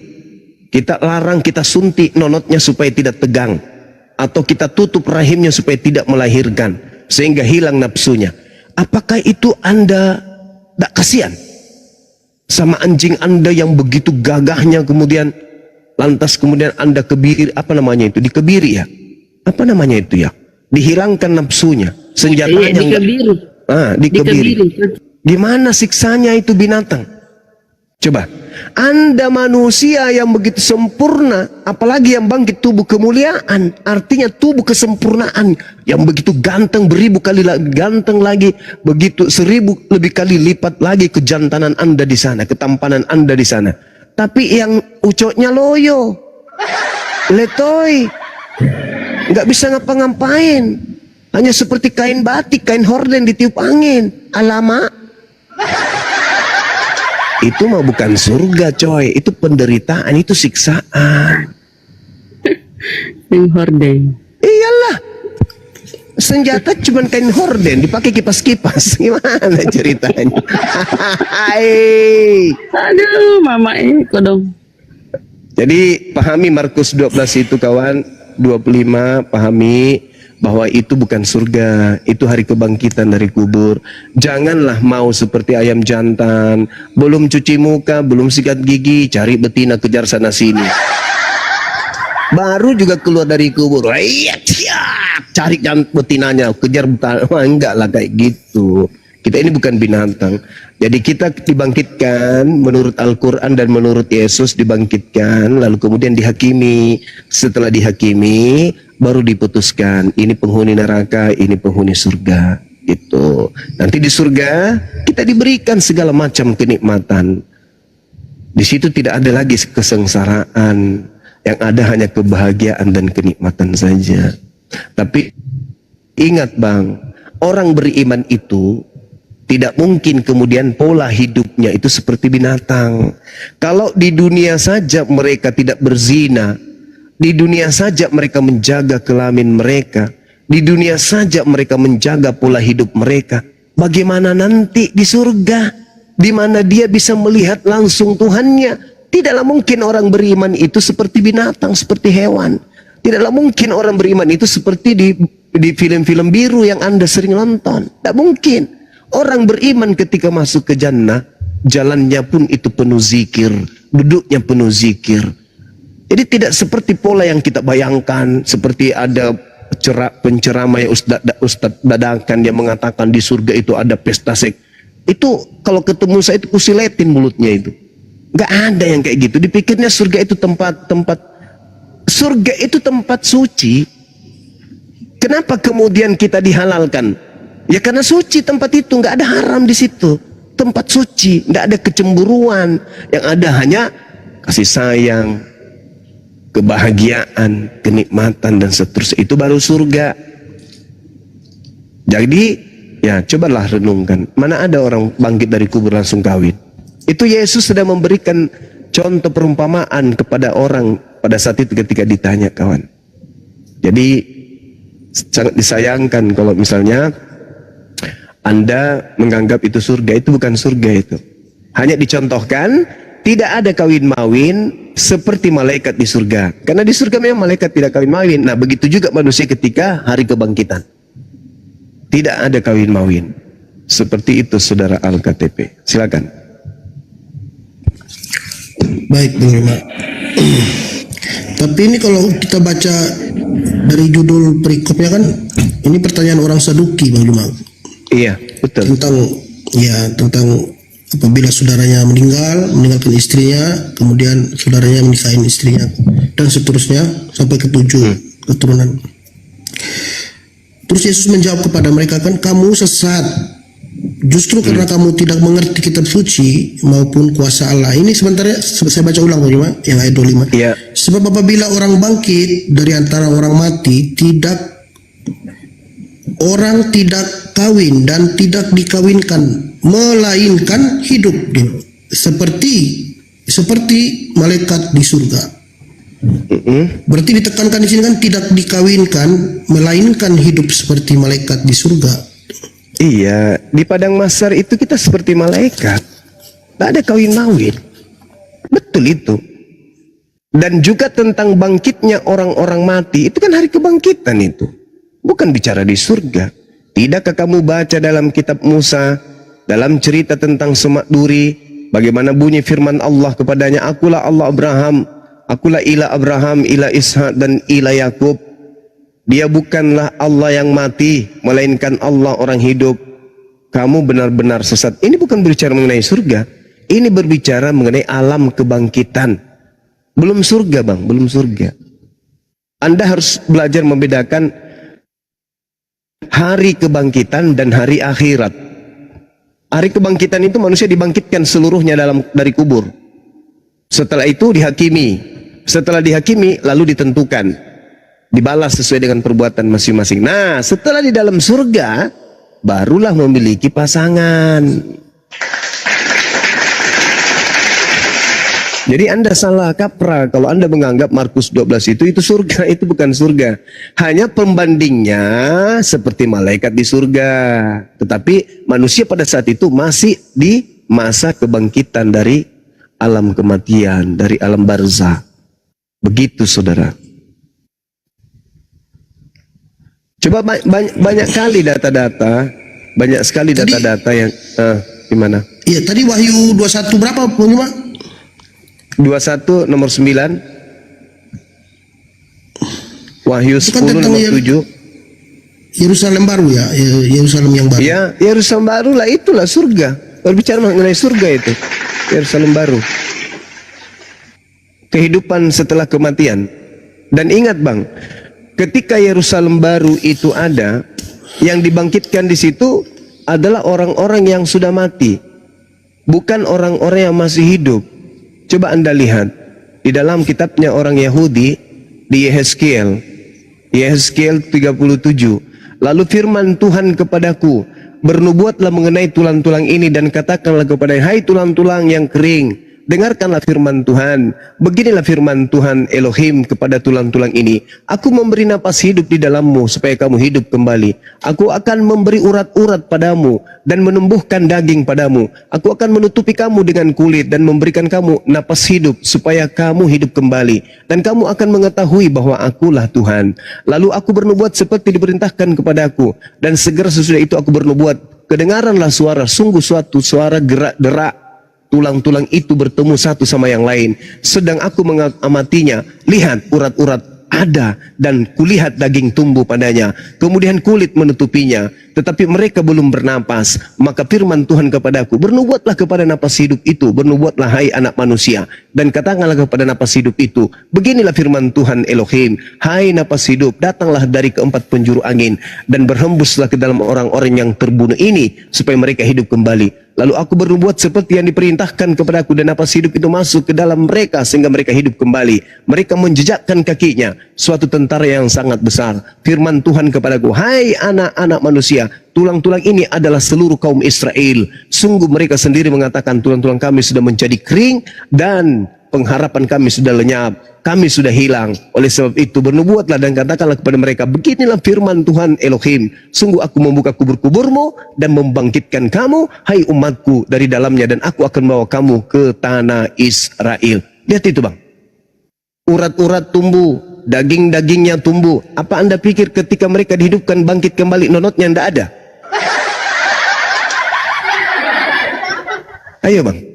Kita larang, kita suntik nonotnya supaya tidak tegang. Atau kita tutup rahimnya supaya tidak melahirkan. Sehingga hilang nafsunya. Apakah itu Anda tidak kasihan sama anjing Anda yang begitu gagahnya, kemudian lantas kemudian Anda kebiri, apa namanya itu? Dikebiri ya? Apa namanya itu ya? Dihilangkan nafsunya, senjatanya dikebiri. Gimana siksanya itu binatang? Coba, Anda manusia yang begitu sempurna, apalagi yang bangkit tubuh kemuliaan, artinya tubuh kesempurnaan, yang begitu ganteng, beribu kali ganteng lagi, begitu 1000 lebih kali lipat lagi kejantanan Anda di sana, ketampanan Anda di sana. Tapi yang ucoknya loyo, letoy, nggak bisa ngapa-ngapain, hanya seperti kain batik, kain horden ditiup angin. Alamak. Itu mah bukan surga, coy. Itu penderitaan, itu siksaan. Kain horden. Iyalah. Senjata cuman kain horden, dipakai kipas-kipas. Gimana ceritanya? Aduh, mama kodong. Jadi pahami Markus 12 itu kawan, 25, pahami bahwa itu bukan surga, itu hari kebangkitan dari kubur. Janganlah mau seperti ayam jantan, belum cuci muka, belum sikat gigi, cari betina kejar sana sini. Baru juga keluar dari kubur, cari betinanya, kejar betina. Enggak lah kayak gitu. Kita ini bukan binatang. Jadi kita dibangkitkan menurut Al-Quran dan menurut Yesus, dibangkitkan lalu kemudian dihakimi. Setelah dihakimi baru diputuskan ini penghuni neraka, ini penghuni surga, gitu. Nanti di surga kita diberikan segala macam kenikmatan. Di situ tidak ada lagi kesengsaraan, yang ada hanya kebahagiaan dan kenikmatan saja. Tapi ingat bang, orang beriman itu tidak mungkin kemudian pola hidupnya itu seperti binatang. Kalau di dunia saja mereka tidak berzina, di dunia saja mereka menjaga kelamin mereka, di dunia saja mereka menjaga pola hidup mereka, bagaimana nanti di surga, di mana dia bisa melihat langsung Tuhannya? Tidaklah mungkin orang beriman itu seperti binatang, seperti hewan. Tidaklah mungkin orang beriman itu seperti di film-film biru yang Anda sering nonton. Tidak mungkin. Orang beriman ketika masuk ke jannah, jalannya pun itu penuh zikir, duduknya penuh zikir. Jadi tidak seperti pola yang kita bayangkan, seperti ada penceramah yang Ustadz dadakan yang mengatakan di surga itu ada pesta seks. Itu kalau ketemu saya itu kusiletin mulutnya itu. Gak ada yang kayak gitu. Dipikirnya surga itu tempat surga itu tempat suci. Kenapa kemudian kita dihalalkan? Ya karena suci tempat itu, nggak ada haram di situ. Tempat suci, nggak ada kecemburuan. Yang ada hanya kasih sayang, kebahagiaan, kenikmatan dan seterusnya. Itu baru surga. Jadi ya cobalah renungkan. Mana ada orang bangkit dari kubur langsung kawin? Itu Yesus sedang memberikan contoh perumpamaan kepada orang pada saat itu ketika ditanya kawan. Jadi sangat disayangkan kalau misalnya Anda menganggap itu surga. Itu bukan surga itu. Hanya dicontohkan tidak ada kawin-mawin seperti malaikat di surga. Karena di surga memang malaikat tidak kawin-mawin. Nah begitu juga manusia ketika hari kebangkitan. Tidak ada kawin-mawin. Seperti itu saudara Al-KTP. Silakan. Baik Bang Rima. Tapi ini kalau kita baca dari judul perikopnya kan, ini pertanyaan orang Saduki Bang Rima. Iya, betul. Tentang apabila saudaranya meninggalkan istrinya, kemudian saudaranya menikahin istrinya dan seterusnya sampai ke 7 keturunan. Terus Yesus menjawab kepada mereka kan, kamu sesat. Justru karena kamu tidak mengerti kitab suci maupun kuasa Allah. Ini sebenarnya saya baca ulang Bang Rima, yang ayat 25. Iya. Sebab apabila orang bangkit dari antara orang mati, orang tidak kawin dan tidak dikawinkan, melainkan hidup seperti malaikat di surga. Berarti ditekankan di sini kan tidak dikawinkan, melainkan hidup seperti malaikat di surga. Iya, di padang mahsyar itu kita seperti malaikat. Tidak ada kawin-mawin. Betul itu. Dan juga tentang bangkitnya orang-orang mati, itu kan hari kebangkitan itu. Bukan bicara di surga. Tidakkah kamu baca dalam kitab Musa, dalam cerita tentang Semak Duri, bagaimana bunyi firman Allah kepadanya, akulah Allah Abraham, akulah ilah Abraham, ilah Ishak dan ilah Yakub. Dia bukanlah Allah yang mati, melainkan Allah orang hidup. Kamu benar-benar sesat. Ini bukan berbicara mengenai surga. Ini berbicara mengenai alam kebangkitan. Belum surga bang, belum surga. Anda harus belajar membedakan hari kebangkitan dan hari akhirat. Hari kebangkitan itu manusia dibangkitkan seluruhnya dari kubur. Setelah itu dihakimi. Setelah dihakimi lalu ditentukan. Dibalas sesuai dengan perbuatan masing-masing. Nah, setelah di dalam surga, barulah memiliki pasangan. Jadi Anda salah kaprah kalau Anda menganggap Markus 12 itu surga, itu bukan surga. Hanya pembandingnya seperti malaikat di surga. Tetapi manusia pada saat itu masih di masa kebangkitan dari alam kematian, dari alam barzah. Begitu saudara. Coba banyak kali data-data, banyak sekali data-data yang gimana? Iya, tadi Wahyu 21 berapa Bang Rima? 21 nomor 9. Wahyu 10 nomor 7. Yerusalem baru ya, Yerusalem yang baru. Ya, Yerusalem baru lah, itulah surga. Berbicara mengenai surga itu, Yerusalem baru. Kehidupan setelah kematian. Dan ingat bang, ketika Yerusalem baru itu ada, yang dibangkitkan di situ adalah orang-orang yang sudah mati, bukan orang-orang yang masih hidup. Coba Anda lihat di dalam kitabnya orang Yahudi di Yehezkiel 37. Lalu firman Tuhan kepadaku, bernubuatlah mengenai tulang-tulang ini dan katakanlah kepada hai tulang-tulang yang kering, dengarkanlah firman Tuhan. Beginilah firman Tuhan Elohim kepada tulang-tulang ini. Aku memberi napas hidup di dalammu supaya kamu hidup kembali. Aku akan memberi urat-urat padamu dan menumbuhkan daging padamu. Aku akan menutupi kamu dengan kulit dan memberikan kamu napas hidup supaya kamu hidup kembali. Dan kamu akan mengetahui bahwa akulah Tuhan. Lalu aku bernubuat seperti diperintahkan kepadaku. Dan segera sesudah itu aku bernubuat. Kedengaranlah suara, sungguh suatu suara gerak-gerak. Tulang-tulang itu bertemu satu sama yang lain. Sedang aku mengamatinya, lihat urat-urat ada dan kulihat daging tumbuh padanya. Kemudian kulit menutupinya, tetapi mereka belum bernapas. Maka firman Tuhan kepadaku, bernubuatlah kepada napas hidup itu, bernubuatlah hai anak manusia, dan katakanlah kepada napas hidup itu, beginilah firman Tuhan Elohim, hai napas hidup, datanglah dari keempat penjuru angin dan berhembuslah ke dalam orang-orang yang terbunuh ini supaya mereka hidup kembali. Lalu aku bernubuat seperti yang diperintahkan kepadaku dan napas hidup itu masuk ke dalam mereka sehingga mereka hidup kembali. Mereka menjejakkan kakinya, suatu tentara yang sangat besar. Firman Tuhan kepadaku, hai anak-anak manusia, tulang-tulang ini adalah seluruh kaum Israel. Sungguh mereka sendiri mengatakan tulang-tulang kami sudah menjadi kering dan pengharapan kami sudah lenyap, kami sudah hilang. Oleh sebab itu bernubuatlah dan katakanlah kepada mereka, beginilah firman Tuhan Elohim, sungguh aku membuka kubur-kuburmu dan membangkitkan kamu, hai umatku, dari dalamnya, dan aku akan bawa kamu ke tanah Israel. Lihat itu bang, urat-urat tumbuh, daging-dagingnya tumbuh. Apa Anda pikir ketika mereka dihidupkan bangkit kembali nonotnya tidak ada? Ayo bang.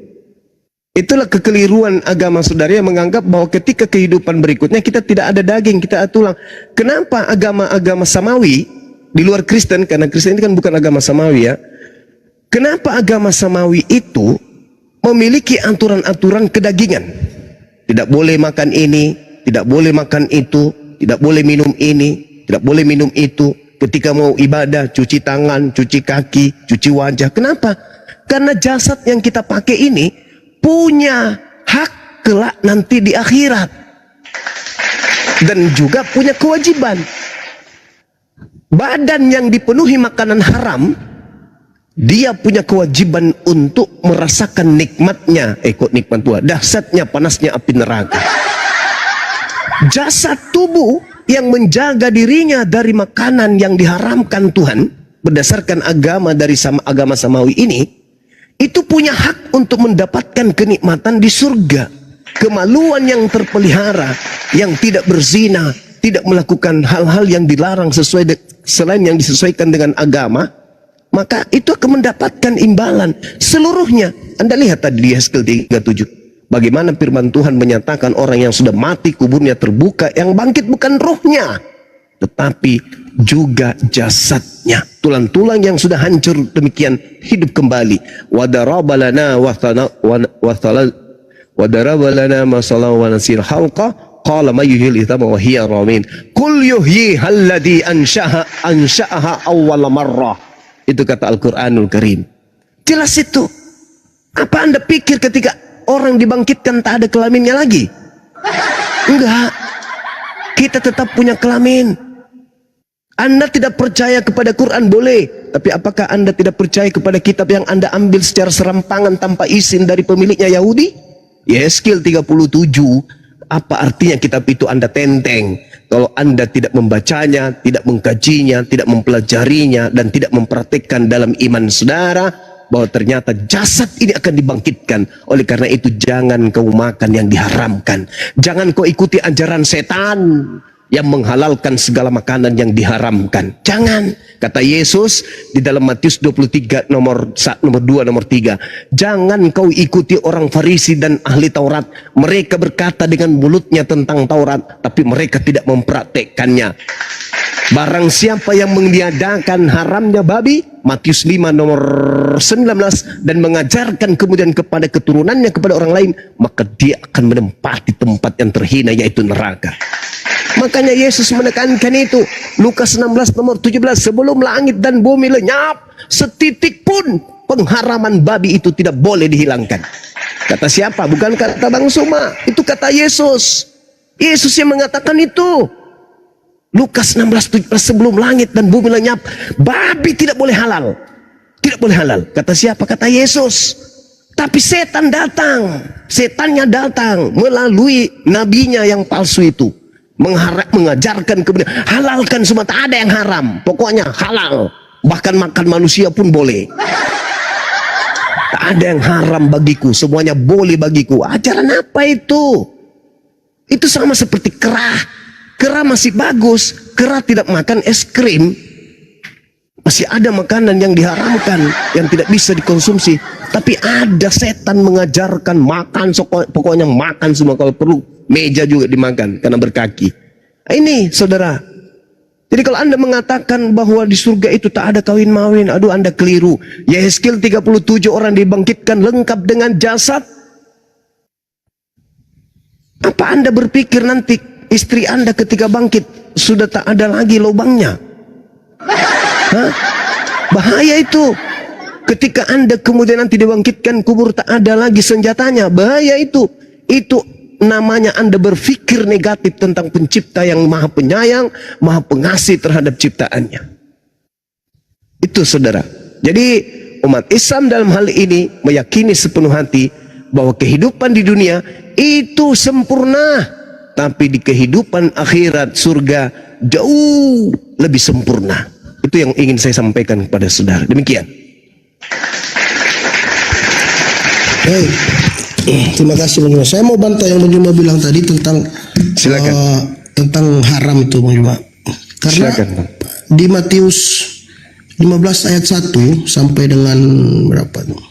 Itulah kekeliruan agama saudara yang menganggap bahwa ketika kehidupan berikutnya kita tidak ada daging, kita ada tulang. Kenapa agama-agama samawi di luar Kristen, karena Kristen ini kan bukan agama samawi ya. Kenapa agama samawi itu memiliki aturan-aturan kedagingan? Tidak boleh makan ini, tidak boleh makan itu, tidak boleh minum ini, tidak boleh minum itu. Ketika mau ibadah, cuci tangan, cuci kaki, cuci wajah. Kenapa? Karena jasad yang kita pakai ini punya hak kelak nanti di akhirat, dan juga punya kewajiban. Badan yang dipenuhi makanan haram, dia punya kewajiban untuk merasakan nikmatnya, kok nikmat tua, dahsyatnya panasnya api neraka. Jasad tubuh yang menjaga dirinya dari makanan yang diharamkan Tuhan berdasarkan agama dari agama samawi ini, itu punya hak untuk mendapatkan kenikmatan di surga. Kemaluan yang terpelihara, yang tidak berzina, tidak melakukan hal-hal yang dilarang selain yang disesuaikan dengan agama, maka itu akan mendapatkan imbalan seluruhnya. Anda lihat tadi di Yehezkiel 37, bagaimana firman Tuhan menyatakan orang yang sudah mati kuburnya terbuka, yang bangkit bukan rohnya tetapi juga jasadnya. Tulang-tulang yang sudah hancur demikian hidup kembali. Wadaraba lana masalah wa nasir halqa qala may yuhyil ithama wa hiya ramin qul yuhyiha alladhi ansha'aha awwal marrah. Itu kata Al-Qur'anul Karim. Jelas itu. Apa Anda pikir ketika orang dibangkitkan tak ada kelaminnya lagi? Enggak. Kita tetap punya kelamin. Anda tidak percaya kepada Quran boleh, tapi apakah Anda tidak percaya kepada kitab yang Anda ambil secara serampangan tanpa izin dari pemiliknya Yahudi? Yehezkiel 37, apa artinya kitab itu Anda tenteng kalau Anda tidak membacanya, tidak mengkajinya, tidak mempelajarinya, dan tidak mempraktikkan dalam iman saudara bahwa ternyata jasad ini akan dibangkitkan. Oleh karena itu jangan kau makan yang diharamkan, jangan kau ikuti ajaran setan yang menghalalkan segala makanan yang diharamkan. Jangan. Kata Yesus di dalam Matius 23 nomor 2 nomor 3, jangan kau ikuti orang Farisi dan ahli Taurat. Mereka berkata dengan mulutnya tentang Taurat, tapi mereka tidak mempraktekkannya. Barang siapa yang meniadakan haramnya babi, Matius 5 nomor 19, dan mengajarkan kemudian kepada keturunannya, kepada orang lain, maka dia akan menempati tempat yang terhina, yaitu neraka. Makanya Yesus menekankan itu. Lukas 16 nomor 17, sebelum langit dan bumi lenyap, setitik pun pengharaman babi itu tidak boleh dihilangkan. Kata siapa? Bukan kata Bang Suma, itu kata Yesus. Yesus yang mengatakan itu. Lukas 16:17, sebelum langit dan bumi lenyap, babi tidak boleh halal. Tidak boleh halal. Kata siapa? Kata Yesus. Tapi setan datang. Setannya datang melalui nabinya yang palsu itu. Mengajarkan kebenaran. Halalkan semua, tak ada yang haram. Pokoknya halal. Bahkan makan manusia pun boleh. Tak ada yang haram bagiku, semuanya boleh bagiku. Ajaran apa itu? Itu sama seperti kera. Kera masih bagus. Kera tidak makan es krim. Masih ada makanan yang diharamkan, yang tidak bisa dikonsumsi. Tapi ada setan mengajarkan makan, pokoknya makan semua, kalau perlu meja juga dimakan karena berkaki. Ini saudara. Jadi kalau Anda mengatakan bahwa di surga itu tak ada kawin mawin, aduh Anda keliru. Yehezkiel 37 orang dibangkitkan lengkap dengan jasad. Apa Anda berpikir nanti istri Anda ketika bangkit sudah tak ada lagi lubangnya? Hah? Bahaya itu. Ketika Anda kemudian nanti dibangkitkan kubur tak ada lagi senjatanya, bahaya itu. Itu namanya Anda berpikir negatif tentang pencipta yang maha penyayang, maha pengasih terhadap ciptaannya. Itu saudara. Jadi umat Islam dalam hal ini meyakini sepenuh hati bahwa kehidupan di dunia itu sempurna, tapi di kehidupan akhirat surga jauh lebih sempurna. Itu yang ingin saya sampaikan kepada saudara. Demikian. Baik. Terima kasih Bang Juma. Saya mau bantah yang Bang Juma bilang tadi tentang tentang haram itu Bang Juma. Karena silakan, di Matius 15 ayat 1 sampai dengan berapa tuh?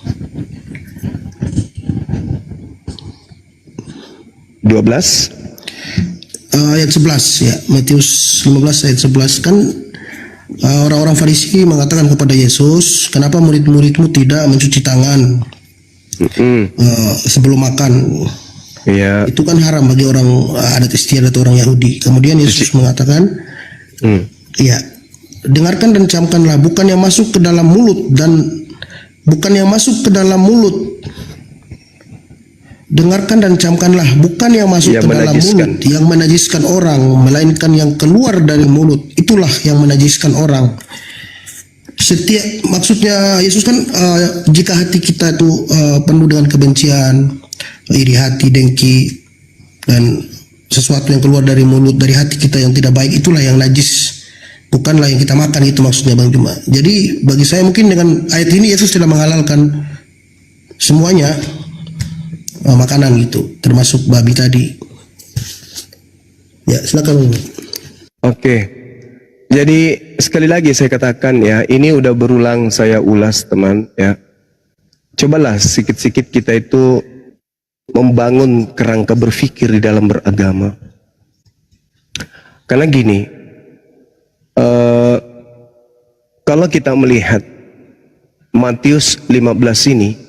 12 ayat 11 ya. Matius 15 ayat 11 kan orang-orang Farisi mengatakan kepada Yesus, kenapa murid-muridmu tidak mencuci tangan sebelum makan? Ya. Itu kan haram bagi orang adat istiadat orang Yahudi. Kemudian Yesus mengatakan, ya, dengarkan dan camkanlah, bukan yang masuk ke dalam mulut dengarkan dan camkanlah, bukan yang masuk ke dalam mulut yang menajiskan orang, melainkan yang keluar dari mulut, itulah yang menajiskan orang. Maksudnya Yesus kan jika hati kita itu penuh dengan kebencian, iri hati, dengki, dan sesuatu yang keluar dari mulut, dari hati kita yang tidak baik, itulah yang najis, bukanlah yang kita makan. Itu maksudnya Bang Juma. Jadi bagi saya mungkin dengan ayat ini Yesus tidak menghalalkan semuanya makanan gitu, termasuk babi tadi. Ya, silakan. Oke. Jadi sekali lagi saya katakan ya, ini udah berulang saya ulas teman ya. Cobalah sikit-sikit kita itu membangun kerangka berpikir di dalam beragama. Karena gini, kalau kita melihat Matius 15 ini,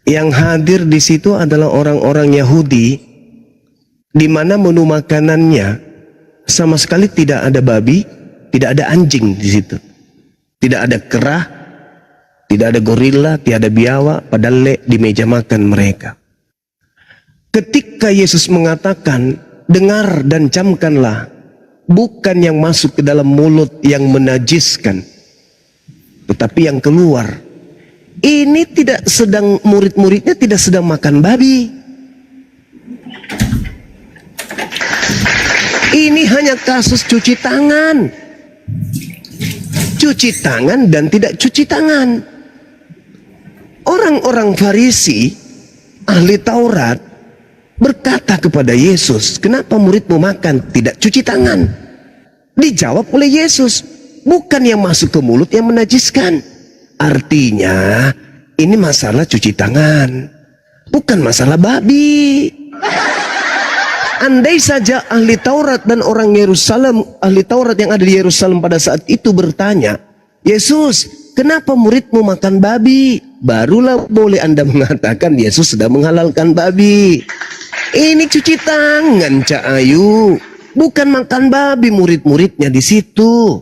yang hadir di situ adalah orang-orang Yahudi, di mana menu makanannya sama sekali tidak ada babi, tidak ada anjing di situ, tidak ada kera, tidak ada gorila, tidak ada biawak, padahal di meja makan mereka. Ketika Yesus mengatakan, dengar dan camkanlah, bukan yang masuk ke dalam mulut yang menajiskan, tetapi yang keluar. Ini tidak sedang, murid-muridnya tidak sedang makan babi. Ini hanya kasus cuci tangan. Cuci tangan dan tidak cuci tangan. Orang-orang Farisi, ahli Taurat, berkata kepada Yesus, kenapa muridmu makan tidak cuci tangan? Dijawab oleh Yesus, bukan yang masuk ke mulut yang menajiskan. Artinya ini masalah cuci tangan, bukan masalah babi. Andai saja ahli Taurat dan orang Yerusalem, ahli Taurat yang ada di Yerusalem pada saat itu bertanya, Yesus, kenapa muridmu makan babi? Barulah boleh Anda mengatakan Yesus sudah menghalalkan babi. Ini cuci tangan, Cak Ayu, bukan makan babi murid-muridnya di situ.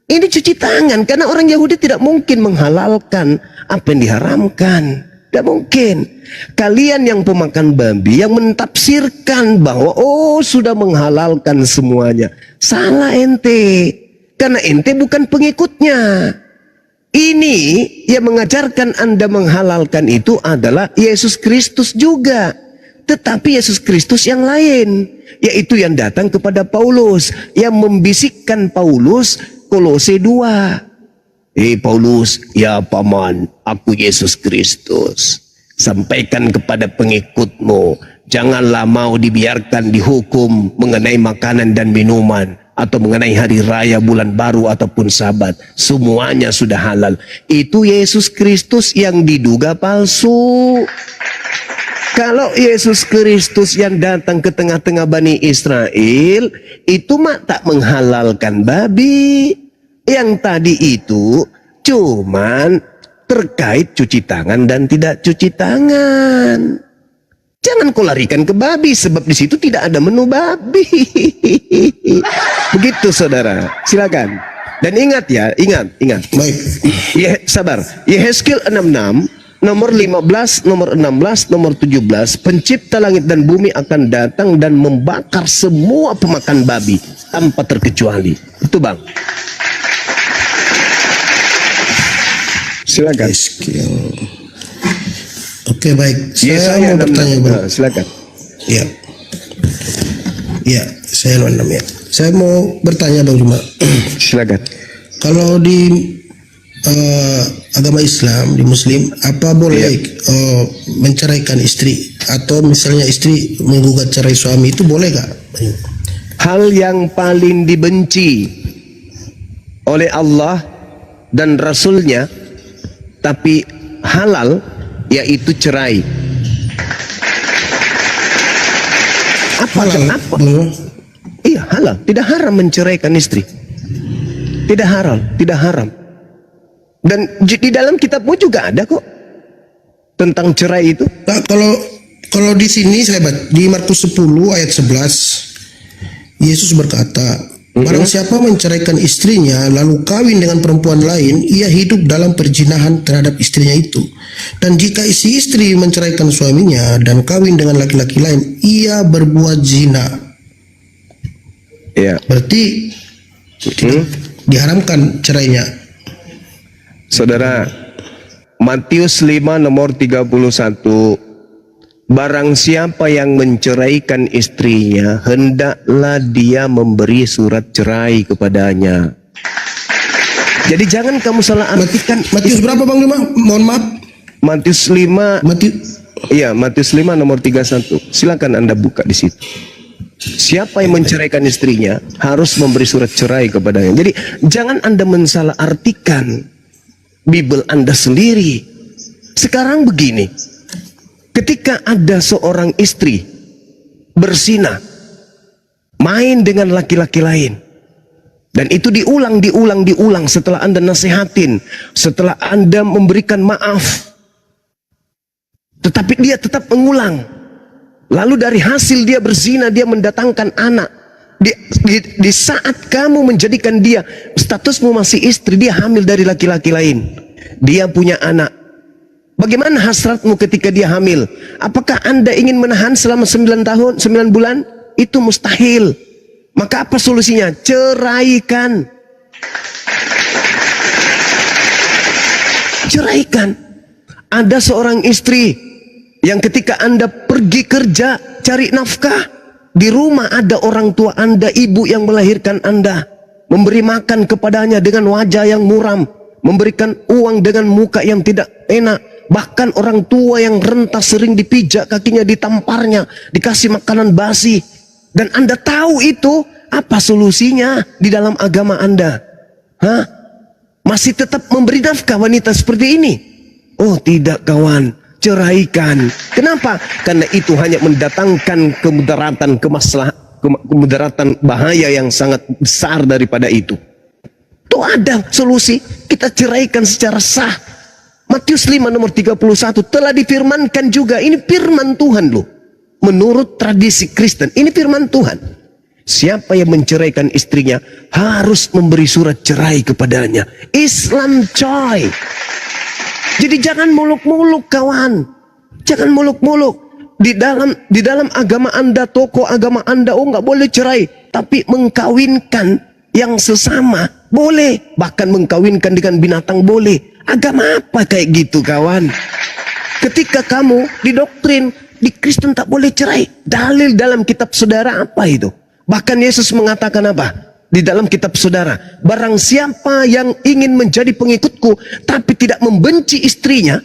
Ini cuci tangan, karena orang Yahudi tidak mungkin menghalalkan apa yang diharamkan. Tidak mungkin. Kalian yang pemakan babi yang mentafsirkan bahwa oh sudah menghalalkan semuanya. Salah ente. Karena ente bukan pengikutnya. Ini yang mengajarkan Anda menghalalkan itu adalah Yesus Kristus juga. Tetapi Yesus Kristus yang lain, yaitu yang datang kepada Paulus, yang membisikkan Paulus Kolose 2. Paulus, ya paman, aku Yesus Kristus. Sampaikan kepada pengikutmu, janganlah mau dibiarkan dihukum mengenai makanan dan minuman, atau mengenai hari raya, bulan baru, ataupun sabat. Semuanya sudah halal. Itu Yesus Kristus yang diduga palsu. Kalau Yesus Kristus yang datang ke tengah-tengah Bani Israel, itu mak tak menghalalkan babi. Yang tadi itu cuman terkait cuci tangan dan tidak cuci tangan. Jangan kau larikan ke babi, sebab di situ tidak ada menu babi. Begitu saudara, silakan. Dan ingat ya, ingat. Baik. Ya, sabar. Yehezkiel 66, nomor 15, nomor 16, nomor 17, pencipta langit dan bumi akan datang dan membakar semua pemakan babi tanpa terkecuali. Itu bang. Silakan. Oke, baik. Saya mau bertanya, Bang. Silakan. Ya. Ya, saya 6 ya. Saya mau bertanya, Bang Juma. Silakan. Kalau di agama Islam, di Muslim, apa boleh menceraikan istri, atau misalnya istri menggugat cerai suami, itu boleh gak? Hal yang paling dibenci oleh Allah dan Rasulnya, tapi halal, yaitu cerai. Apa? Iya, halal. Tidak haram menceraikan istri. Tidak haram. Dan di dalam kitabmu juga ada kok tentang cerai itu. Nah, kalau di sini saya baca di Markus 10 ayat 11, Yesus berkata, barang siapa menceraikan istrinya lalu kawin dengan perempuan lain, ia hidup dalam perzinahan terhadap istrinya itu. Dan jika si istri menceraikan suaminya dan kawin dengan laki-laki lain, ia berbuat zina. Ya. Berarti diharamkan cerainya. Saudara, Matius 5 nomor 31, barang siapa yang menceraikan istrinya, hendaklah dia memberi surat cerai kepadanya. Jadi jangan kamu salah artikan. Matius berapa Bang Lima? Mohon maaf. Matius 5. Iya, Matius 5 nomor 31. Silakan Anda buka di situ. Siapa yang menceraikan istrinya harus memberi surat cerai kepadanya. Jadi jangan Anda mensalah artikan Bible Anda sendiri. Sekarang begini, ketika ada seorang istri berzina, main dengan laki-laki lain, dan itu diulang setelah Anda nasihatin, setelah Anda memberikan maaf, tetapi dia tetap mengulang. Lalu dari hasil dia berzina, dia mendatangkan anak. Di saat kamu menjadikan dia, statusmu masih istri, dia hamil dari laki-laki lain, dia punya anak. Bagaimana hasratmu ketika dia hamil? Apakah Anda ingin menahan selama 9 tahun, 9 bulan? Itu mustahil. Maka apa solusinya? Ceraikan. Ceraikan. Ada seorang istri yang ketika Anda pergi kerja cari nafkah, di rumah ada orang tua Anda, ibu yang melahirkan Anda, memberi makan kepadanya dengan wajah yang muram, memberikan uang dengan muka yang tidak enak. Bahkan orang tua yang renta sering dipijak kakinya, ditamparnya, dikasih makanan basi. Dan Anda tahu itu, apa solusinya di dalam agama Anda? Masih tetap memberi nafkah wanita seperti ini? Oh tidak kawan, ceraikan. Kenapa? Karena itu hanya mendatangkan kemudaratan, kemudaratan bahaya yang sangat besar daripada itu. Tuh ada solusi, kita ceraikan secara sah. Matius 5 nomor 31 telah difirmankan juga. Ini firman Tuhan loh. Menurut tradisi Kristen, ini firman Tuhan. Siapa yang menceraikan istrinya harus memberi surat cerai kepadanya. Islam coy. Jadi jangan muluk-muluk kawan. Jangan muluk-muluk. Di dalam agama Anda, tokoh agama Anda, nggak boleh cerai. Tapi mengkawinkan yang sesama boleh. Bahkan mengkawinkan dengan binatang boleh. Agama apa kayak gitu kawan? Ketika kamu didoktrin di Kristen tak boleh cerai, dalil dalam kitab saudara apa itu? Bahkan Yesus mengatakan apa? Di dalam kitab saudara, barang siapa yang ingin menjadi pengikutku tapi tidak membenci istrinya,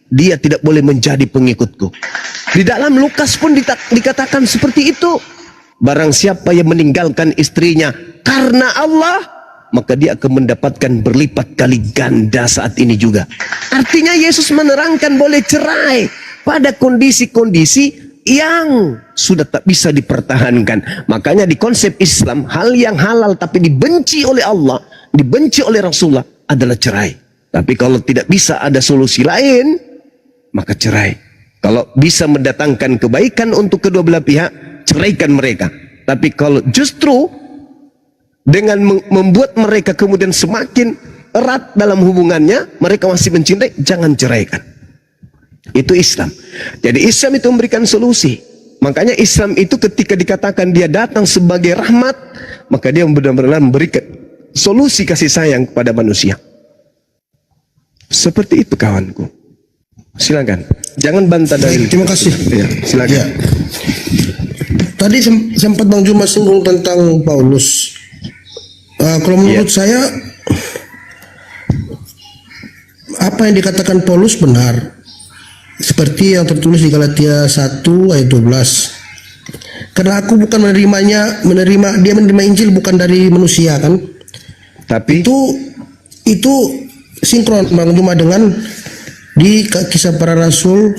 dia tidak boleh menjadi pengikutku. Di dalam Lukas pun dikatakan seperti itu. Barang siapa yang meninggalkan istrinya karena Allah, maka dia akan mendapatkan berlipat kali ganda saat ini juga. Artinya Yesus menerangkan boleh cerai pada kondisi-kondisi yang sudah tak bisa dipertahankan. Makanya di konsep Islam, hal yang halal tapi dibenci oleh Allah, dibenci oleh Rasulullah adalah cerai. Tapi kalau tidak bisa ada solusi lain, maka cerai. Kalau bisa mendatangkan kebaikan untuk kedua belah pihak, ceraikan mereka. Tapi kalau justru dengan membuat mereka kemudian semakin erat dalam hubungannya, mereka masih mencintai, jangan ceraikan. Itu Islam. Jadi Islam itu memberikan solusi. Makanya Islam itu ketika dikatakan dia datang sebagai rahmat, maka dia benar-benar memberikan solusi kasih sayang kepada manusia. Seperti itu kawanku. Silakan. Jangan bantah dari. Terima kasih. Ya, silakan. Ya. Tadi sempat Bang Juma singgung tentang Paulus. Kalau menurut saya, apa yang dikatakan Paulus benar. Seperti yang tertulis di Galatia 1 ayat 12. Karena aku bukan dia menerima Injil bukan dari manusia kan? Tapi itu sinkron Bang Juma dengan di Kisah Para Rasul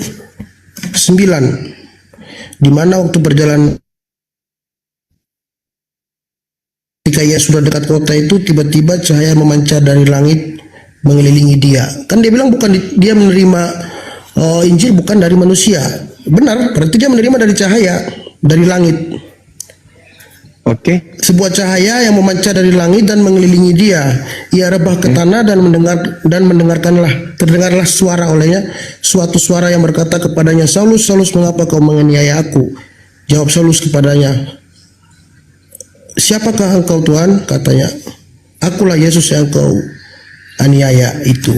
9, di mana waktu perjalanan ketika ia sudah dekat kota itu, tiba-tiba cahaya memancar dari langit mengelilingi dia. Kan dia bilang bukan dia menerima Injil bukan dari manusia. Benar, berarti dia menerima dari cahaya, dari langit. Oke. Sebuah cahaya yang memancar dari langit dan mengelilingi dia. Ia rebah ke tanah dan terdengarlah suara olehnya, suatu suara yang berkata kepadanya, Saulus, Saulus, mengapa kau menganiaya aku? Jawab Saulus kepadanya, siapakah engkau Tuhan? Katanya, akulah Yesus yang kau aniaya itu.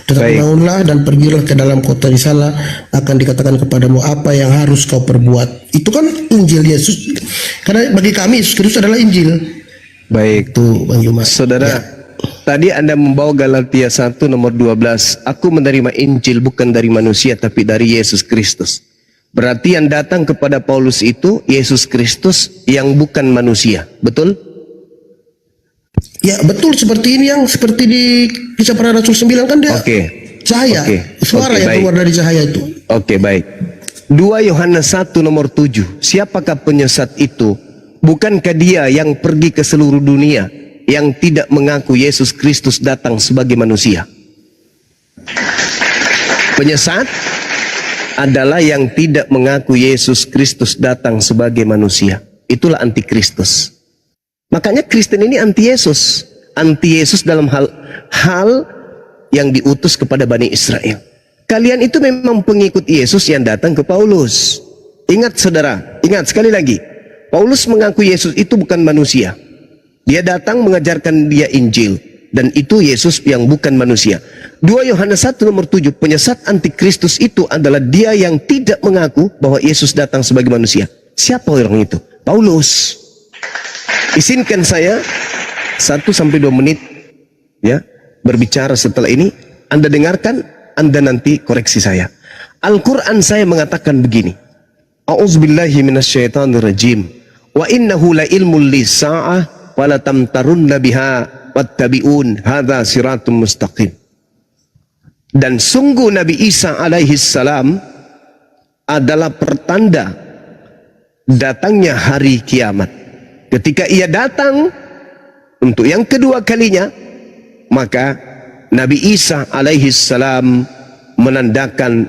Tetapi bangunlah dan pergilah ke dalam kota, di sana akan dikatakan kepadamu apa yang harus kau perbuat. Itu kan Injil Yesus. Karena bagi kami Yesus Kristus adalah Injil. Baik. Tuh Bang Yuma. Saudara, tadi Anda membawa Galatia 1 nomor 12. Aku menerima Injil bukan dari manusia tapi dari Yesus Kristus. Berarti yang datang kepada Paulus itu Yesus Kristus yang bukan manusia. Betul? Ya betul, seperti ini yang seperti di Kisah Para Rasul 9 kan dia cahaya, suara yang keluar dari cahaya itu. Oke, baik. 2 Yohanes 1 nomor 7. Siapakah penyesat itu? Bukankah dia yang pergi ke seluruh dunia yang tidak mengaku Yesus Kristus datang sebagai manusia? Penyesat adalah yang tidak mengaku Yesus Kristus datang sebagai manusia. Itulah antikristus. Makanya Kristen ini anti Yesus. Anti Yesus dalam hal yang diutus kepada Bani Israel. Kalian itu memang pengikut Yesus yang datang ke Paulus. Ingat saudara, ingat sekali lagi. Paulus mengaku Yesus itu bukan manusia. Dia datang mengajarkan dia Injil. Dan itu Yesus yang bukan manusia. 2 Yohanes 1 nomor 7. Penyesat antikristus itu adalah dia yang tidak mengaku bahwa Yesus datang sebagai manusia. Siapa orang itu? Paulus. Izinkan saya 1-2 menit ya berbicara setelah ini. Anda dengarkan, Anda nanti koreksi saya. Al-Quran saya mengatakan begini. A'udzubillahi minasyaitonirrajim. Wa innahu la ilmul lisa'ah wa la tamtarunna biha wattabi'un hadza siratum mustaqim. Dan sungguh Nabi Isa alaihi salam adalah pertanda datangnya hari kiamat. Ketika ia datang untuk yang kedua kalinya, maka Nabi Isa alaihi salam menandakan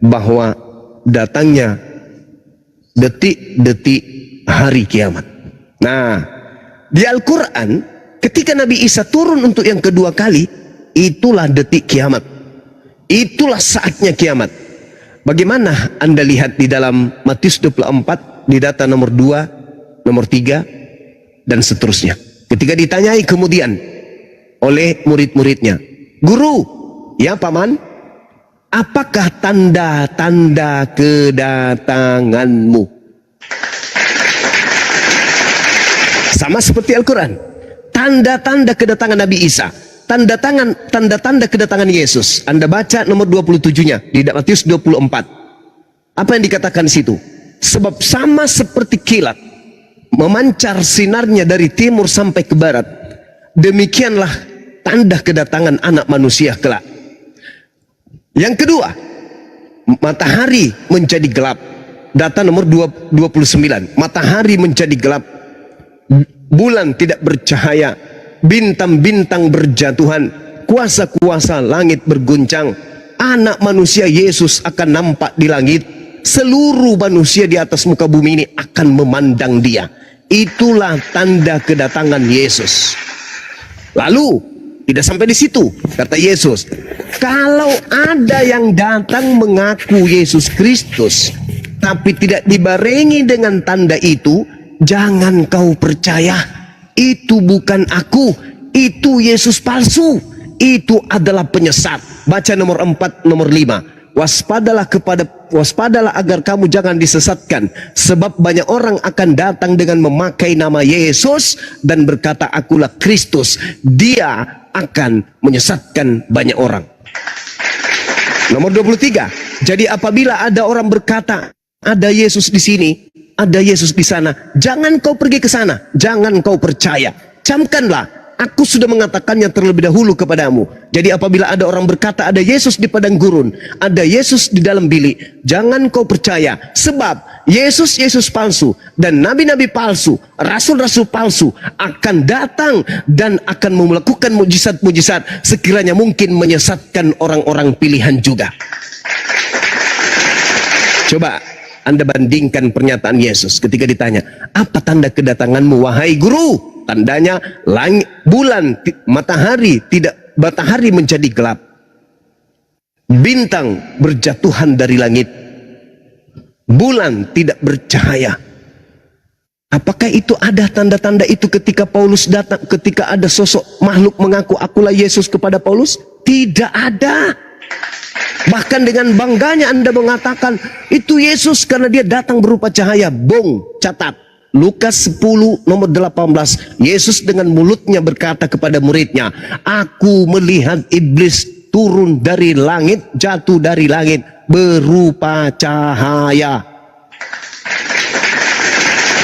bahwa datangnya detik-detik hari kiamat. Nah, di Al-Quran ketika Nabi Isa turun untuk yang kedua kali, itulah detik kiamat. Itulah saatnya kiamat. Bagaimana Anda lihat di dalam Matius 24 di data nomor 2, nomor 3 dan seterusnya. Ketika ditanyai kemudian oleh murid-muridnya, "Guru, ya paman, apakah tanda-tanda kedatanganmu?" Sama seperti Al-Quran. Tanda-tanda kedatangan Nabi Isa, tanda-tanda kedatangan Yesus. Anda baca nomor 27-nya di Matius 24. Apa yang dikatakan di situ? Sebab sama seperti kilat memancar sinarnya dari timur sampai ke barat, demikianlah tanda kedatangan Anak Manusia kelak. Yang kedua, matahari menjadi gelap. Data nomor 29. Matahari menjadi gelap, bulan tidak bercahaya, bintang-bintang berjatuhan, kuasa-kuasa langit berguncang. Anak Manusia Yesus akan nampak di langit. Seluruh manusia di atas muka bumi ini akan memandang Dia. Itulah tanda kedatangan Yesus. Lalu tidak sampai di situ, kata Yesus, kalau ada yang datang mengaku Yesus Kristus tapi tidak dibarengi dengan tanda itu, jangan kau percaya. Itu bukan aku, itu Yesus palsu, itu adalah penyesat. Baca nomor 4, nomor 5. Waspadalah agar kamu jangan disesatkan, sebab banyak orang akan datang dengan memakai nama Yesus dan berkata, "Akulah Kristus." Dia akan menyesatkan banyak orang. Nomor 23. Jadi apabila ada orang berkata, "Ada Yesus di sini, ada Yesus di sana," jangan kau pergi ke sana, jangan kau percaya. Camkanlah, aku sudah mengatakannya terlebih dahulu kepadamu. Jadi apabila ada orang berkata, "Ada Yesus di padang gurun, ada Yesus di dalam bilik," jangan kau percaya. Sebab Yesus palsu dan nabi-nabi palsu, rasul-rasul palsu akan datang dan akan melakukan mujizat-mujizat sekiranya mungkin menyesatkan orang-orang pilihan juga. Coba Anda bandingkan pernyataan Yesus ketika ditanya, "Apa tanda kedatanganmu wahai guru?" Tandanya langit, bulan, matahari menjadi gelap, bintang berjatuhan dari langit, bulan tidak bercahaya. Apakah itu ada tanda-tanda itu ketika Paulus datang, ketika ada sosok makhluk mengaku akulah Yesus kepada Paulus? Tidak ada. Bahkan dengan bangganya Anda mengatakan itu Yesus karena dia datang berupa cahaya. Bong, catat. Lukas 10 nomor 18. Yesus dengan mulutnya berkata kepada muridnya, "Aku melihat iblis turun dari langit, jatuh dari langit berupa cahaya."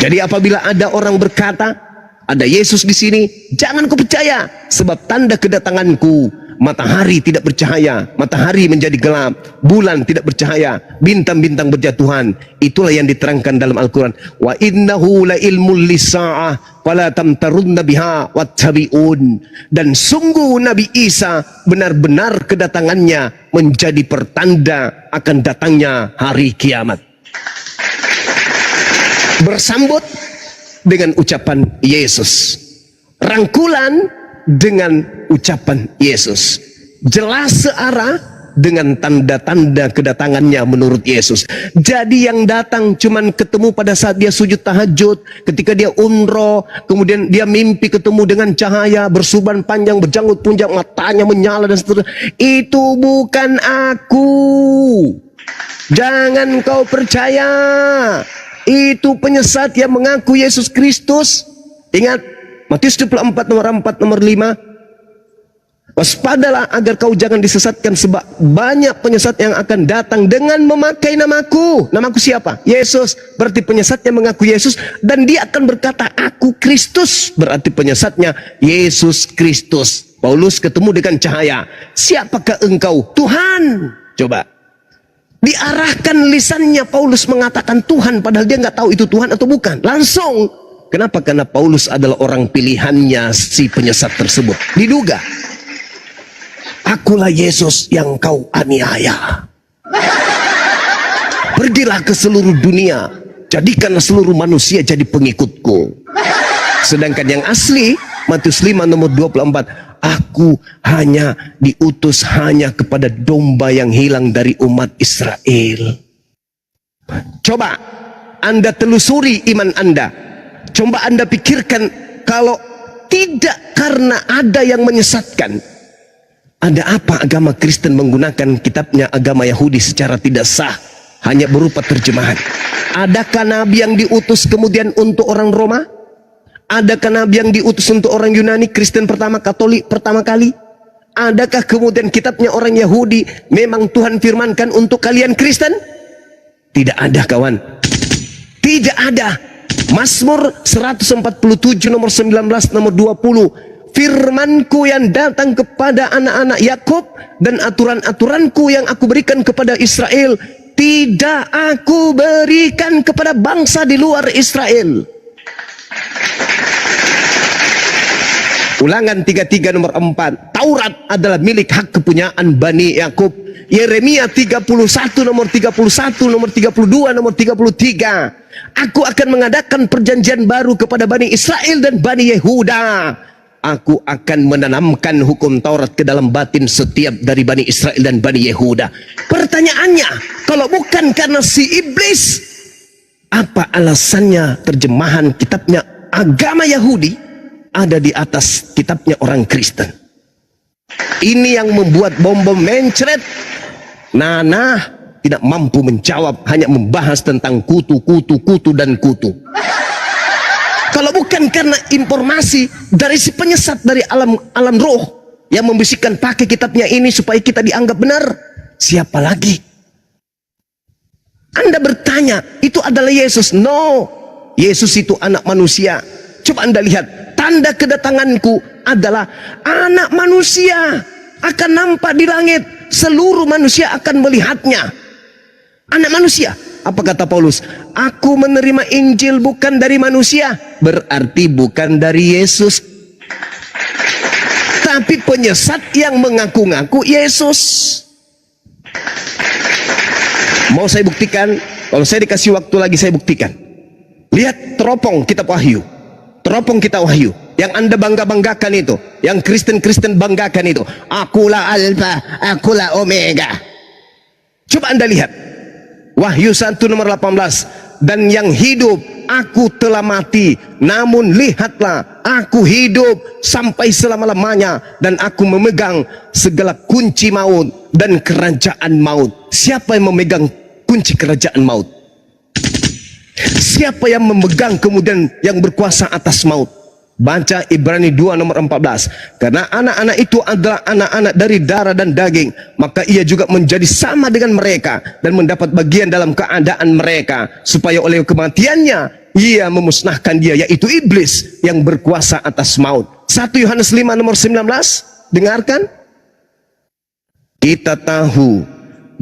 Jadi apabila ada orang berkata, "Ada Yesus di sini," jangan kau percaya, sebab tanda kedatanganku, matahari tidak bercahaya, matahari menjadi gelap, bulan tidak bercahaya, bintang-bintang berjatuhan. Itulah yang diterangkan dalam Al-Quran. Wa innahu la ilmul lisa'ah fala tamtarunna biha wattabi'un. Dan sungguh Nabi Isa benar-benar kedatangannya menjadi pertanda akan datangnya hari kiamat. Bersambut dengan ucapan Yesus, rangkulan dengan ucapan Yesus, jelas searah dengan tanda-tanda kedatangannya menurut Yesus. Jadi yang datang cuman ketemu pada saat dia sujud tahajud, ketika dia umroh, kemudian dia mimpi ketemu dengan cahaya, bersuban panjang, berjanggut punjang, matanya menyala dan seterusnya. Itu bukan aku. Jangan kau percaya. Itu penyesat yang mengaku Yesus Kristus. Ingat Matius 24 nomor 4 nomor 5. Waspadalah agar kau jangan disesatkan, sebab banyak penyesat yang akan datang dengan memakai namaku. Namaku siapa? Yesus. Berarti penyesatnya mengaku Yesus dan dia akan berkata, "Aku Kristus." Berarti penyesatnya Yesus Kristus. Paulus ketemu dengan cahaya. "Siapakah engkau?" "Tuhan." Coba. Diarahkan lisannya Paulus mengatakan Tuhan, padahal dia nggak tahu itu Tuhan atau bukan. Langsung. Kenapa? Karena Paulus adalah orang pilihannya si penyesat tersebut. Diduga, "Akulah Yesus yang kau aniaya. Pergilah ke seluruh dunia, jadikanlah seluruh manusia jadi pengikutku." Sedangkan yang asli Matius 5 nomor 24. Aku hanya diutus hanya kepada domba yang hilang dari umat Israel. Coba Anda telusuri iman Anda. Coba Anda pikirkan, kalau tidak karena ada yang menyesatkan, ada apa agama Kristen menggunakan kitabnya agama Yahudi secara tidak sah, hanya berupa terjemahan? Adakah nabi yang diutus kemudian untuk orang Roma? Adakah nabi yang diutus untuk orang Yunani, Kristen pertama, Katolik pertama kali? Adakah kemudian kitabnya orang Yahudi memang Tuhan firmankan untuk kalian Kristen? Tidak ada, kawan. Tidak ada. Mazmur 147 nomor 19 nomor 20. Firmanku yang datang kepada anak-anak Yakub dan aturan-aturanku yang aku berikan kepada Israel tidak aku berikan kepada bangsa di luar Israel. Ulangan 33 nomor 4. Taurat adalah milik hak kepunyaan Bani Yakub. Yeremia 31 nomor 31 nomor 32 nomor 33. Aku akan mengadakan perjanjian baru kepada Bani Israel dan Bani Yehuda. Aku akan menanamkan hukum Taurat ke dalam batin setiap dari Bani Israel dan Bani Yehuda. Pertanyaannya, kalau bukan karena si iblis, apa alasannya terjemahan kitabnya agama Yahudi ada di atas kitabnya orang Kristen? Ini yang membuat bom-bom mencret. Nana tidak mampu menjawab, hanya membahas tentang kutu, dan kutu. Kalau bukan karena informasi dari si penyesat dari alam roh yang membisikkan pakai kitabnya ini supaya kita dianggap benar, siapa lagi? Anda bertanya, itu adalah Yesus? No, Yesus itu anak manusia. Coba Anda lihat, tanda kedatanganku adalah anak manusia akan nampak di langit, seluruh manusia akan melihatnya. Anak manusia. Apa kata Paulus? Aku menerima Injil bukan dari manusia, berarti bukan dari Yesus, tapi penyesat yang mengaku-ngaku Yesus. Mau saya buktikan? Kalau saya dikasih waktu lagi saya buktikan. Lihat teropong kitab Wahyu. Teropong kitab Wahyu yang Anda bangga-banggakan itu, yang Kristen-Kristen banggakan itu. Akulah Alfa, akulah Omega. Coba Anda lihat Wahyu 1 nomor 18. Dan yang hidup, aku telah mati, namun lihatlah, aku hidup sampai selama-lamanya, dan aku memegang segala kunci maut dan kerajaan maut. Siapa yang memegang kunci kerajaan maut? Siapa yang memegang kemudian yang berkuasa atas maut? Baca Ibrani 2 nomor 14. Karena anak-anak itu adalah anak-anak dari darah dan daging, maka ia juga menjadi sama dengan mereka dan mendapat bagian dalam keadaan mereka, supaya oleh kematiannya ia memusnahkan dia, yaitu iblis yang berkuasa atas maut. 1 Yohanes 5 nomor 19. Dengarkan. Kita tahu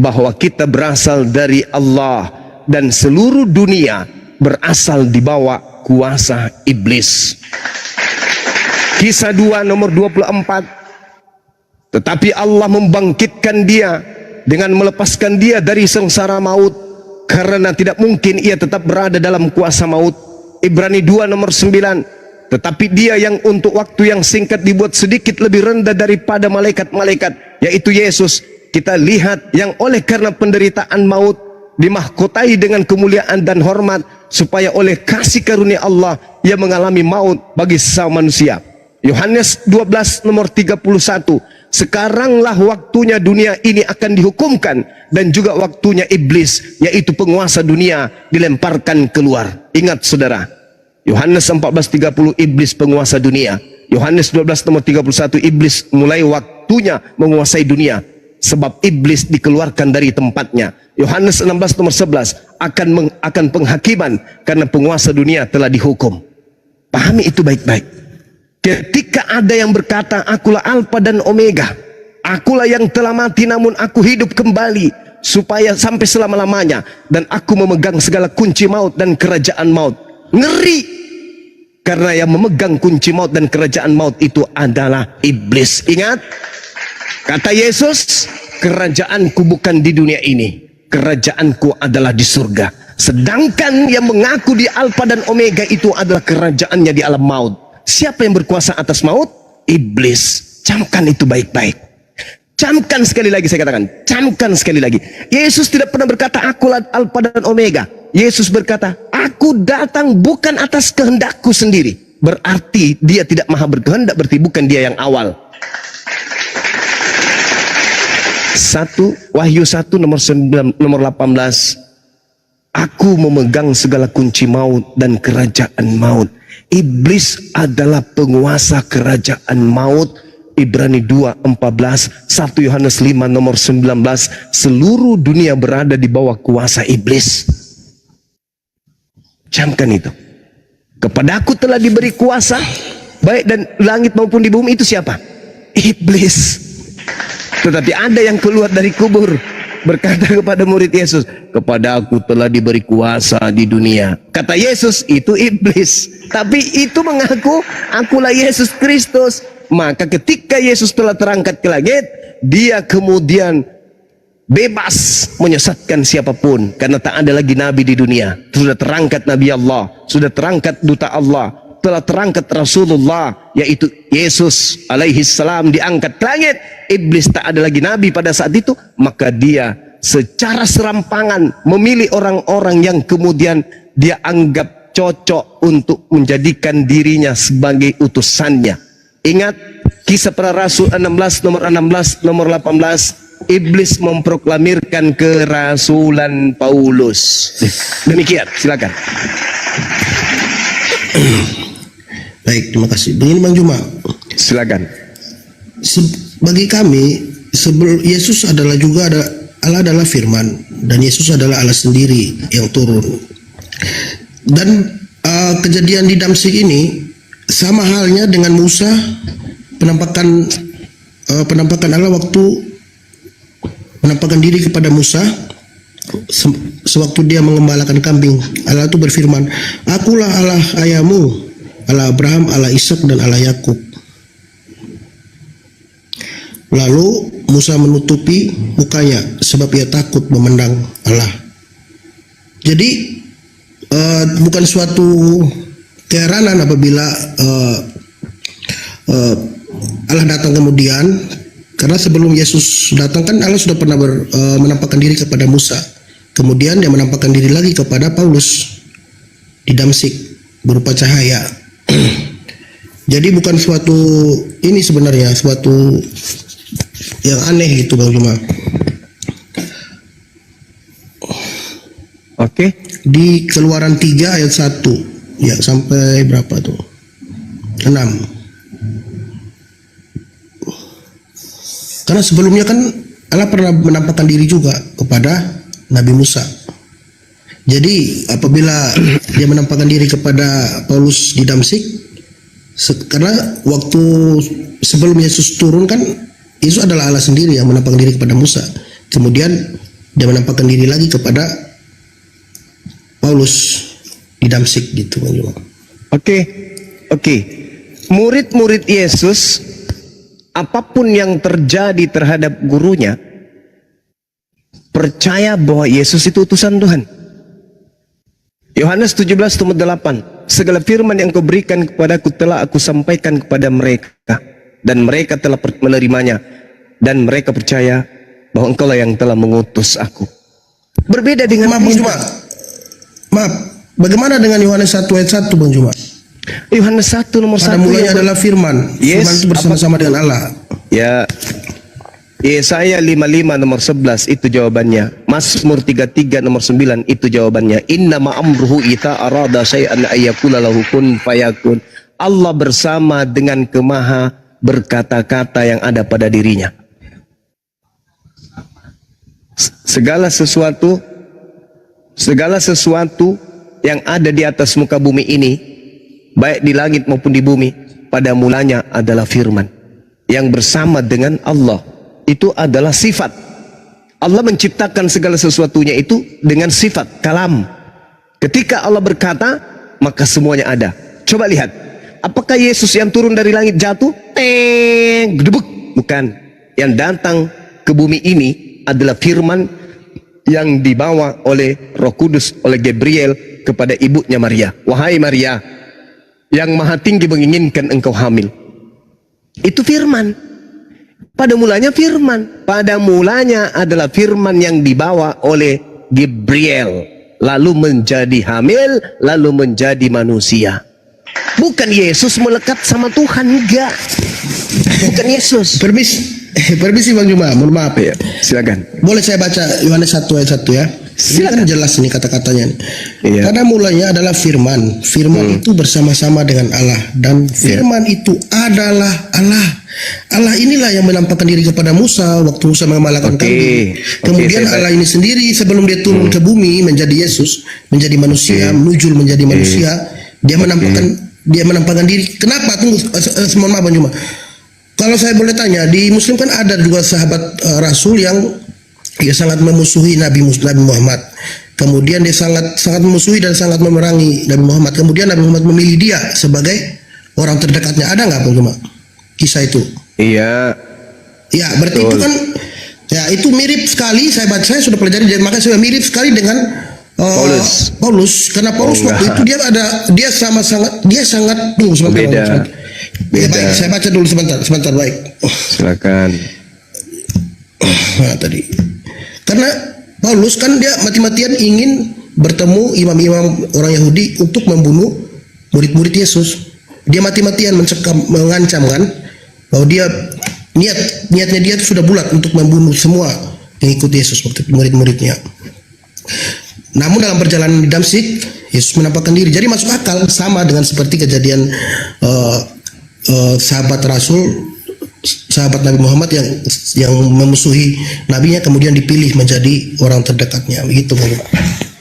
bahwa kita berasal dari Allah dan seluruh dunia berasal di bawah kuasa iblis. Kisah 2 nomor 24. Tetapi Allah membangkitkan dia dengan melepaskan dia dari sengsara maut, karena tidak mungkin ia tetap berada dalam kuasa maut. Ibrani 2 nomor 9. Tetapi dia yang untuk waktu yang singkat dibuat sedikit lebih rendah daripada malaikat-malaikat, yaitu Yesus, kita lihat yang oleh karena penderitaan maut dimahkotai dengan kemuliaan dan hormat, supaya oleh kasih karunia Allah ia mengalami maut bagi sesama manusia. Yohanes 12 nomor 31. Sekaranglah waktunya dunia ini akan dihukumkan, dan juga waktunya iblis, yaitu penguasa dunia, dilemparkan keluar. Ingat saudara, Yohanes 14:30 iblis penguasa dunia. Yohanes 12 nomor 31 iblis mulai waktunya menguasai dunia, sebab iblis dikeluarkan dari tempatnya. Yohanes 16 nomor 11 akan penghakiman, karena penguasa dunia telah dihukum. Pahami itu baik-baik. Ketika ada yang berkata, akulah Alfa dan Omega, akulah yang telah mati namun aku hidup kembali supaya sampai selama-lamanya, dan aku memegang segala kunci maut dan kerajaan maut. Ngeri, karena yang memegang kunci maut dan kerajaan maut itu adalah iblis. Ingat kata Yesus, kerajaanku bukan di dunia ini, kerajaanku adalah di surga. Sedangkan yang mengaku di Alfa dan Omega itu adalah kerajaannya di alam maut. Siapa yang berkuasa atas maut? Iblis. Camkan itu baik-baik. Camkan sekali lagi, saya katakan, camkan sekali lagi. Yesus tidak pernah berkata, akulah Alfa dan Omega. Yesus berkata, aku datang bukan atas kehendakku sendiri. Berarti dia tidak maha berkehendak, berarti bukan dia yang awal. Wahyu 1 nomor 18. Aku memegang segala kunci maut dan kerajaan maut. Iblis adalah penguasa kerajaan maut. Ibrani 2:14, 1 Yohanes 5 nomor 19. Seluruh dunia berada di bawah kuasa iblis. Camkan itu. Kepadaku telah diberi kuasa, baik dan langit maupun di bumi. Itu siapa? Iblis. Tetapi ada yang keluar dari kubur, berkata kepada murid Yesus, kepadaku telah diberi kuasa di dunia. Kata Yesus, itu iblis. Tapi itu mengaku, akulah Yesus Kristus. Maka ketika Yesus telah terangkat ke langit, dia kemudian bebas menyesatkan siapapun. Karena tak ada lagi nabi di dunia. Sudah terangkat Nabi Allah, sudah terangkat duta Allah, telah terangkat Rasulullah, yaitu Yesus alaihi salam, diangkat ke langit. Iblis tak ada lagi nabi pada saat itu. Maka dia secara serampangan memilih orang-orang yang kemudian dia anggap cocok untuk menjadikan dirinya sebagai utusannya. Ingat kisah para rasul 16 nomor 18. Iblis memproklamirkan kerasulan Paulus. Demikian, silakan. Baik, terima kasih. Begini Bang Juma. Silakan. Bagi kami, Yesus adalah juga Allah adalah firman, dan Yesus adalah Allah sendiri yang turun. Dan kejadian di Damsyik ini sama halnya dengan Musa, penampakan Allah waktu menampakkan diri kepada Musa sewaktu dia mengembalakan kambing. Allah itu berfirman, akulah Allah ayahmu, Allah Abraham, Allah Ishak dan Allah Yakub. Lalu Musa menutupi mukanya sebab ia takut memandang Allah. Jadi bukan suatu keheranan apabila Allah datang kemudian, karena sebelum Yesus datang kan Allah sudah pernah menampakkan diri kepada Musa. Kemudian dia menampakkan diri lagi kepada Paulus di Damsyik berupa cahaya. Jadi bukan suatu ini sebenarnya suatu yang aneh gitu Bang Juma. Oke. Di Keluaran 3 ayat 1 ya sampai berapa tuh? 6. Karena sebelumnya kan Allah pernah menampakkan diri juga kepada Nabi Musa. Jadi apabila dia menampakkan diri kepada Paulus di Damsyik, karena waktu sebelum Yesus turun kan Yesus adalah Allah sendiri yang menampakkan diri kepada Musa. Kemudian dia menampakkan diri lagi kepada Paulus di Damsyik gitu Bang Juma. Oke. Murid-murid Yesus, apapun yang terjadi terhadap gurunya, percaya bahwa Yesus itu utusan Tuhan. Yohanes 17:8, segala firman yang kau berikan kepadaku telah aku sampaikan kepada mereka, dan mereka telah menerimanya, dan mereka percaya bahwa engkaulah yang telah mengutus aku. Berbeda dengan Bang Juma. Maaf, bagaimana dengan Yohanes 1 ayat 1 Bang Juma? Yohanes 1 nomor 1 pada mulanya adalah firman. Firman itu bersama-sama dengan Allah. Ya. Yesaya 55 nomor 11 itu jawabannya. Mazmur 33 nomor 9 itu jawabannya. Innama amruhu ita arada syai'an ayyakula lahu kun fayakun. Allah bersama dengan kemaha berkata-kata yang ada pada dirinya. Segala sesuatu yang ada di atas muka bumi ini, baik di langit maupun di bumi, pada mulanya adalah firman yang bersama dengan Allah. Itu adalah sifat. Allah menciptakan segala sesuatunya itu dengan sifat kalam. Ketika Allah berkata, maka semuanya ada. Coba lihat, apakah Yesus yang turun dari langit jatuh? Gedebuk. Bukan. Yang datang ke bumi ini adalah firman yang dibawa oleh Roh Kudus, oleh Gabriel kepada ibunya Maria. Wahai Maria, yang maha tinggi menginginkan engkau hamil. Itu firman. Pada mulanya firman. Pada mulanya adalah firman yang dibawa oleh Gabriel. Lalu menjadi hamil, lalu menjadi manusia. Bukan Yesus melekat sama Tuhan, enggak. Bukan Yesus. Permisi Bang Juma, mohon maaf ya. Silakan. Boleh saya baca Yohanes 1 ayat 1 ya? Ini kan jelas ini kata-katanya. Iya. Karena mulanya adalah firman. Firman itu bersama-sama dengan Allah. Dan firman itu adalah Allah. Allah inilah yang menampakkan diri kepada Musa waktu Musa mengamalkan kambing. Kemudian Allah ini sendiri sebelum dia turun ke bumi menjadi Yesus, menjadi manusia, menujul menjadi manusia, dia menampakkan diri. Kenapa? Tunggu, mohon maaf Bang Juma. Kalau saya boleh tanya, di Muslim kan ada juga sahabat Rasul yang dia sangat memusuhi Nabi Muhammad. Kemudian dia sangat memusuhi dan sangat memerangi Nabi Muhammad. Kemudian Nabi Muhammad memilih dia sebagai orang terdekatnya. Ada nggak Bang Juma kisah itu? Iya. Ya, berarti itu kan ya itu mirip sekali. Saya sudah pelajari, makanya saya mirip sekali dengan Paulus. Karena Paulus waktu itu dia sangat tunggu sebentar. Beda. Ya, baik, saya baca dulu sebentar baik. Silakan. Nah, tadi karena Paulus kan dia mati-matian ingin bertemu imam-imam orang Yahudi untuk membunuh murid-murid Yesus. Dia mati-matian mengancam kan bahwa dia niatnya dia itu sudah bulat untuk membunuh semua yang ikut Yesus waktu murid-muridnya. Namun dalam perjalanan di Damsyik, Yesus menampakkan diri. Jadi masuk akal, sama dengan seperti kejadian sahabat Rasul, sahabat Nabi Muhammad yang memusuhi nabinya kemudian dipilih menjadi orang terdekatnya. Begitu, Pak.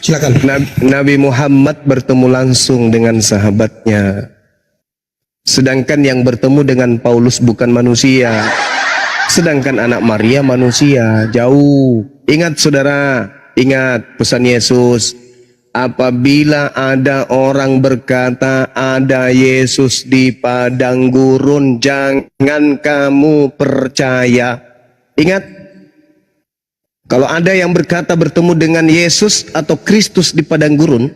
Silakan. Nabi Muhammad bertemu langsung dengan sahabatnya. Sedangkan yang bertemu dengan Paulus bukan manusia. Sedangkan anak Maria manusia, jauh. Ingat saudara, ingat pesan Yesus. Apabila ada orang berkata ada Yesus di padang gurun, jangan kamu percaya. Ingat, kalau ada yang berkata bertemu dengan Yesus atau Kristus di padang gurun,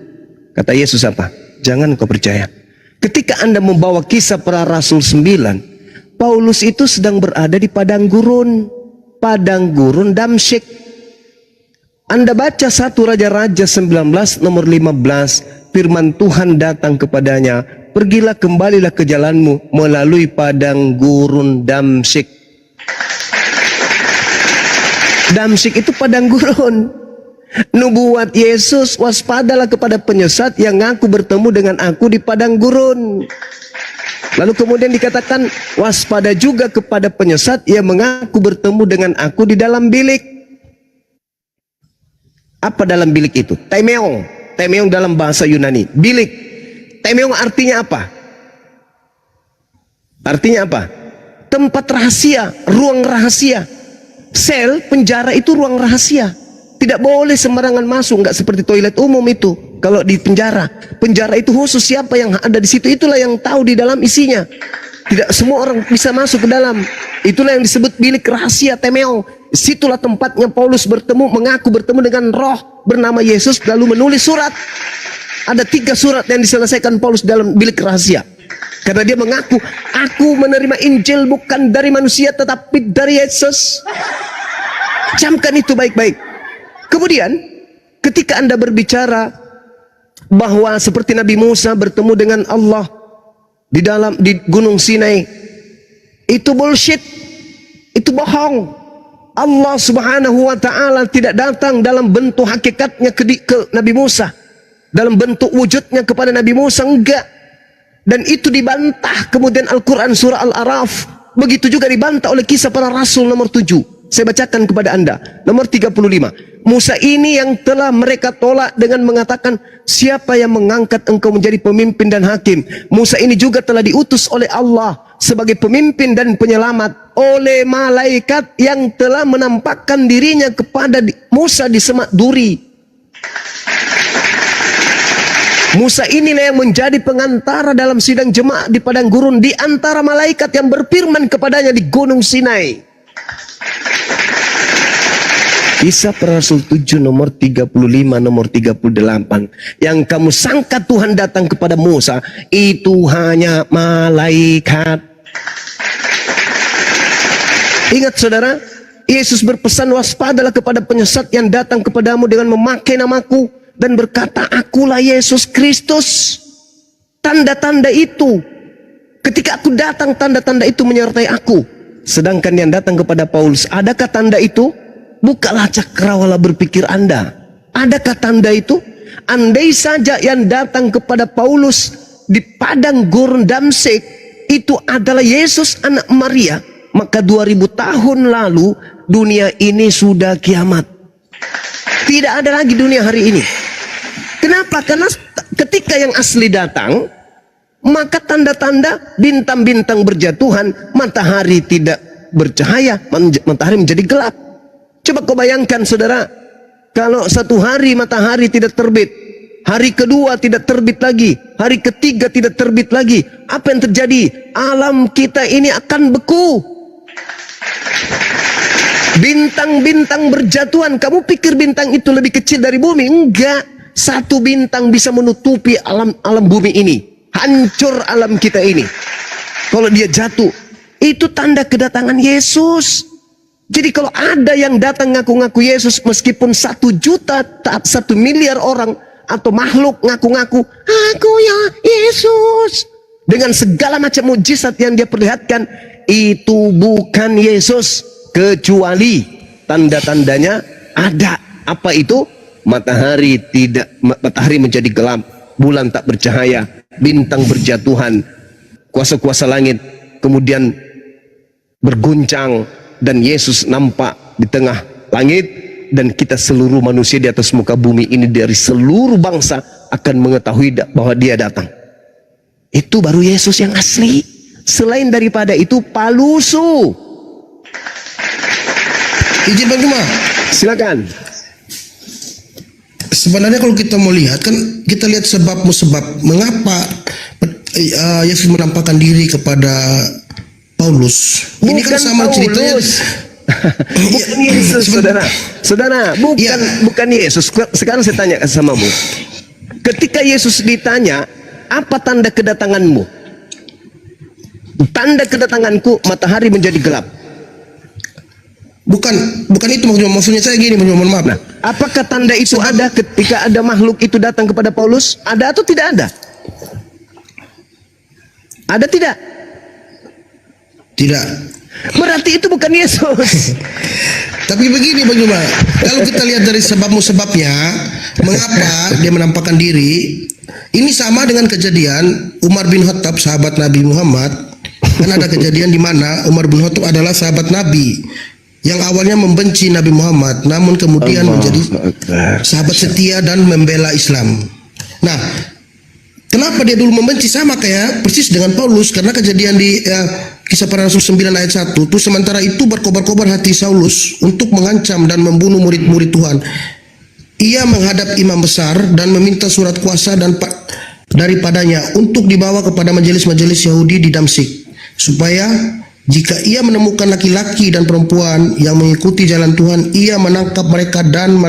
kata Yesus apa? Jangan kau percaya. Ketika Anda membawa kisah para Rasul 9, Paulus itu sedang berada di padang gurun Damsyik. Anda baca 1 Raja-Raja 19 nomor 15, firman Tuhan datang kepadanya, pergilah kembalilah ke jalanmu melalui padang gurun Damsyik. Damsyik itu padang gurun. Nubuat Yesus, waspadalah kepada penyesat yang ngaku bertemu dengan aku di padang gurun. Lalu kemudian dikatakan, waspada juga kepada penyesat yang mengaku bertemu dengan aku di dalam bilik. Apa dalam bilik itu? Temeong. Temeong dalam bahasa Yunani. Bilik. Temeong artinya apa? Artinya apa? Tempat rahasia, ruang rahasia. Sel, penjara itu ruang rahasia. Tidak boleh sembarangan masuk, nggak seperti toilet umum itu. Kalau di penjara, penjara itu khusus siapa yang ada di situ, itulah yang tahu di dalam isinya. Tidak semua orang bisa masuk ke dalam. Itulah yang disebut bilik rahasia, temeong. Situlah tempatnya Paulus mengaku bertemu dengan roh bernama Yesus, lalu menulis surat. Ada 3 surat yang diselesaikan Paulus dalam bilik rahasia. Karena dia mengaku, aku menerima Injil bukan dari manusia tetapi dari Yesus. Camkan itu baik-baik. Kemudian ketika Anda berbicara bahwa seperti Nabi Musa bertemu dengan Allah di Gunung Sinai, itu bullshit, itu bohong. Allah Subhanahu wa taala tidak datang dalam bentuk hakikatnya ke Nabi Musa, dalam bentuk wujudnya kepada Nabi Musa, enggak. Dan itu dibantah kemudian Al-Quran surah Al-A'raf. Begitu juga dibantah oleh kisah para Rasul nomor 7. Saya bacakan kepada Anda, nomor 35. Musa ini yang telah mereka tolak dengan mengatakan, siapa yang mengangkat engkau menjadi pemimpin dan hakim? Musa ini juga telah diutus oleh Allah sebagai pemimpin dan penyelamat oleh malaikat yang telah menampakkan dirinya kepada Musa di semak duri. Musa inilah yang menjadi pengantara dalam sidang jemaah di padang gurun di antara malaikat yang berfirman kepadanya di Gunung Sinai. Kisah Para Rasul 7 nomor 35 nomor 38. Yang kamu sangka Tuhan datang kepada Musa itu hanya malaikat. Ingat saudara, Yesus berpesan, waspadalah kepada penyesat yang datang kepadamu dengan memakai namaku dan berkata, akulah Yesus Kristus. Tanda-tanda itu, ketika aku datang, tanda-tanda itu menyertai aku. Sedangkan yang datang kepada Paulus, adakah tanda itu? Bukalah cakrawala berpikir Anda. Adakah tanda itu? Andai saja yang datang kepada Paulus di padang gurun Damsyik itu adalah Yesus anak Maria, maka 2000 tahun lalu dunia ini sudah kiamat. Tidak ada lagi dunia hari ini. Kenapa? Karena ketika yang asli datang, maka tanda-tanda bintang-bintang berjatuhan, matahari tidak bercahaya, matahari menjadi gelap. Coba kau bayangkan saudara, kalau satu hari matahari tidak terbit, hari kedua tidak terbit lagi, hari ketiga tidak terbit lagi, apa yang terjadi? Alam kita ini akan beku. Bintang-bintang berjatuhan. Kamu pikir bintang itu lebih kecil dari bumi? Enggak. Satu bintang bisa menutupi alam bumi ini. Hancur alam kita ini kalau dia jatuh. Itu tanda kedatangan Yesus. Jadi kalau ada yang datang ngaku-ngaku Yesus, meskipun 1 juta, 1 miliar orang atau makhluk ngaku-ngaku, aku ya Yesus, dengan segala macam mujizat yang dia perlihatkan, itu bukan Yesus, kecuali tanda-tandanya ada. Apa itu? Matahari menjadi gelap, bulan tak bercahaya, bintang berjatuhan, kuasa-kuasa langit kemudian berguncang, dan Yesus nampak di tengah langit, dan kita seluruh manusia di atas muka bumi ini dari seluruh bangsa akan mengetahui bahwa dia datang. Itu baru Yesus yang asli. Selain daripada itu palsu. Izin Bang Juma, silakan. Sebenarnya kalau kita mau lihat, kan kita lihat sebab-musabab mengapa Yesus menampakkan diri kepada Paulus. Ini kan sama ceritanya. Bukan Yesus, saudara, bukan Yesus. Sekarang saya tanya samamu, ketika Yesus ditanya, apa tanda kedatanganmu? Tanda kedatanganku, matahari menjadi gelap. Bukan itu maksudnya saya gini, mohon maaf. Nah, apakah tanda itu ada ketika ada makhluk itu datang kepada Paulus? Ada atau tidak ada? Ada tidak? Tidak. Berarti itu bukan Yesus. Tapi begini Bang Juma, kalau kita lihat dari sebabnya, mengapa dia menampakkan diri, ini sama dengan kejadian Umar bin Khattab, sahabat Nabi Muhammad. Kan ada kejadian di mana Umar bin Khattab adalah sahabat Nabi yang awalnya membenci Nabi Muhammad, namun kemudian menjadi sahabat setia dan membela Islam. Nah, kenapa dia dulu membenci? Sama kayak persis dengan Paulus, karena kejadian di Kisah Para Rasul 9 ayat 1 tuh, sementara itu berkobar-kobar hati Saulus untuk mengancam dan membunuh murid-murid Tuhan. Ia menghadap imam besar dan meminta surat kuasa daripadanya untuk dibawa kepada majelis-majelis Yahudi di Damsyik, supaya jika ia menemukan laki-laki dan perempuan yang mengikuti jalan Tuhan, ia menangkap mereka dan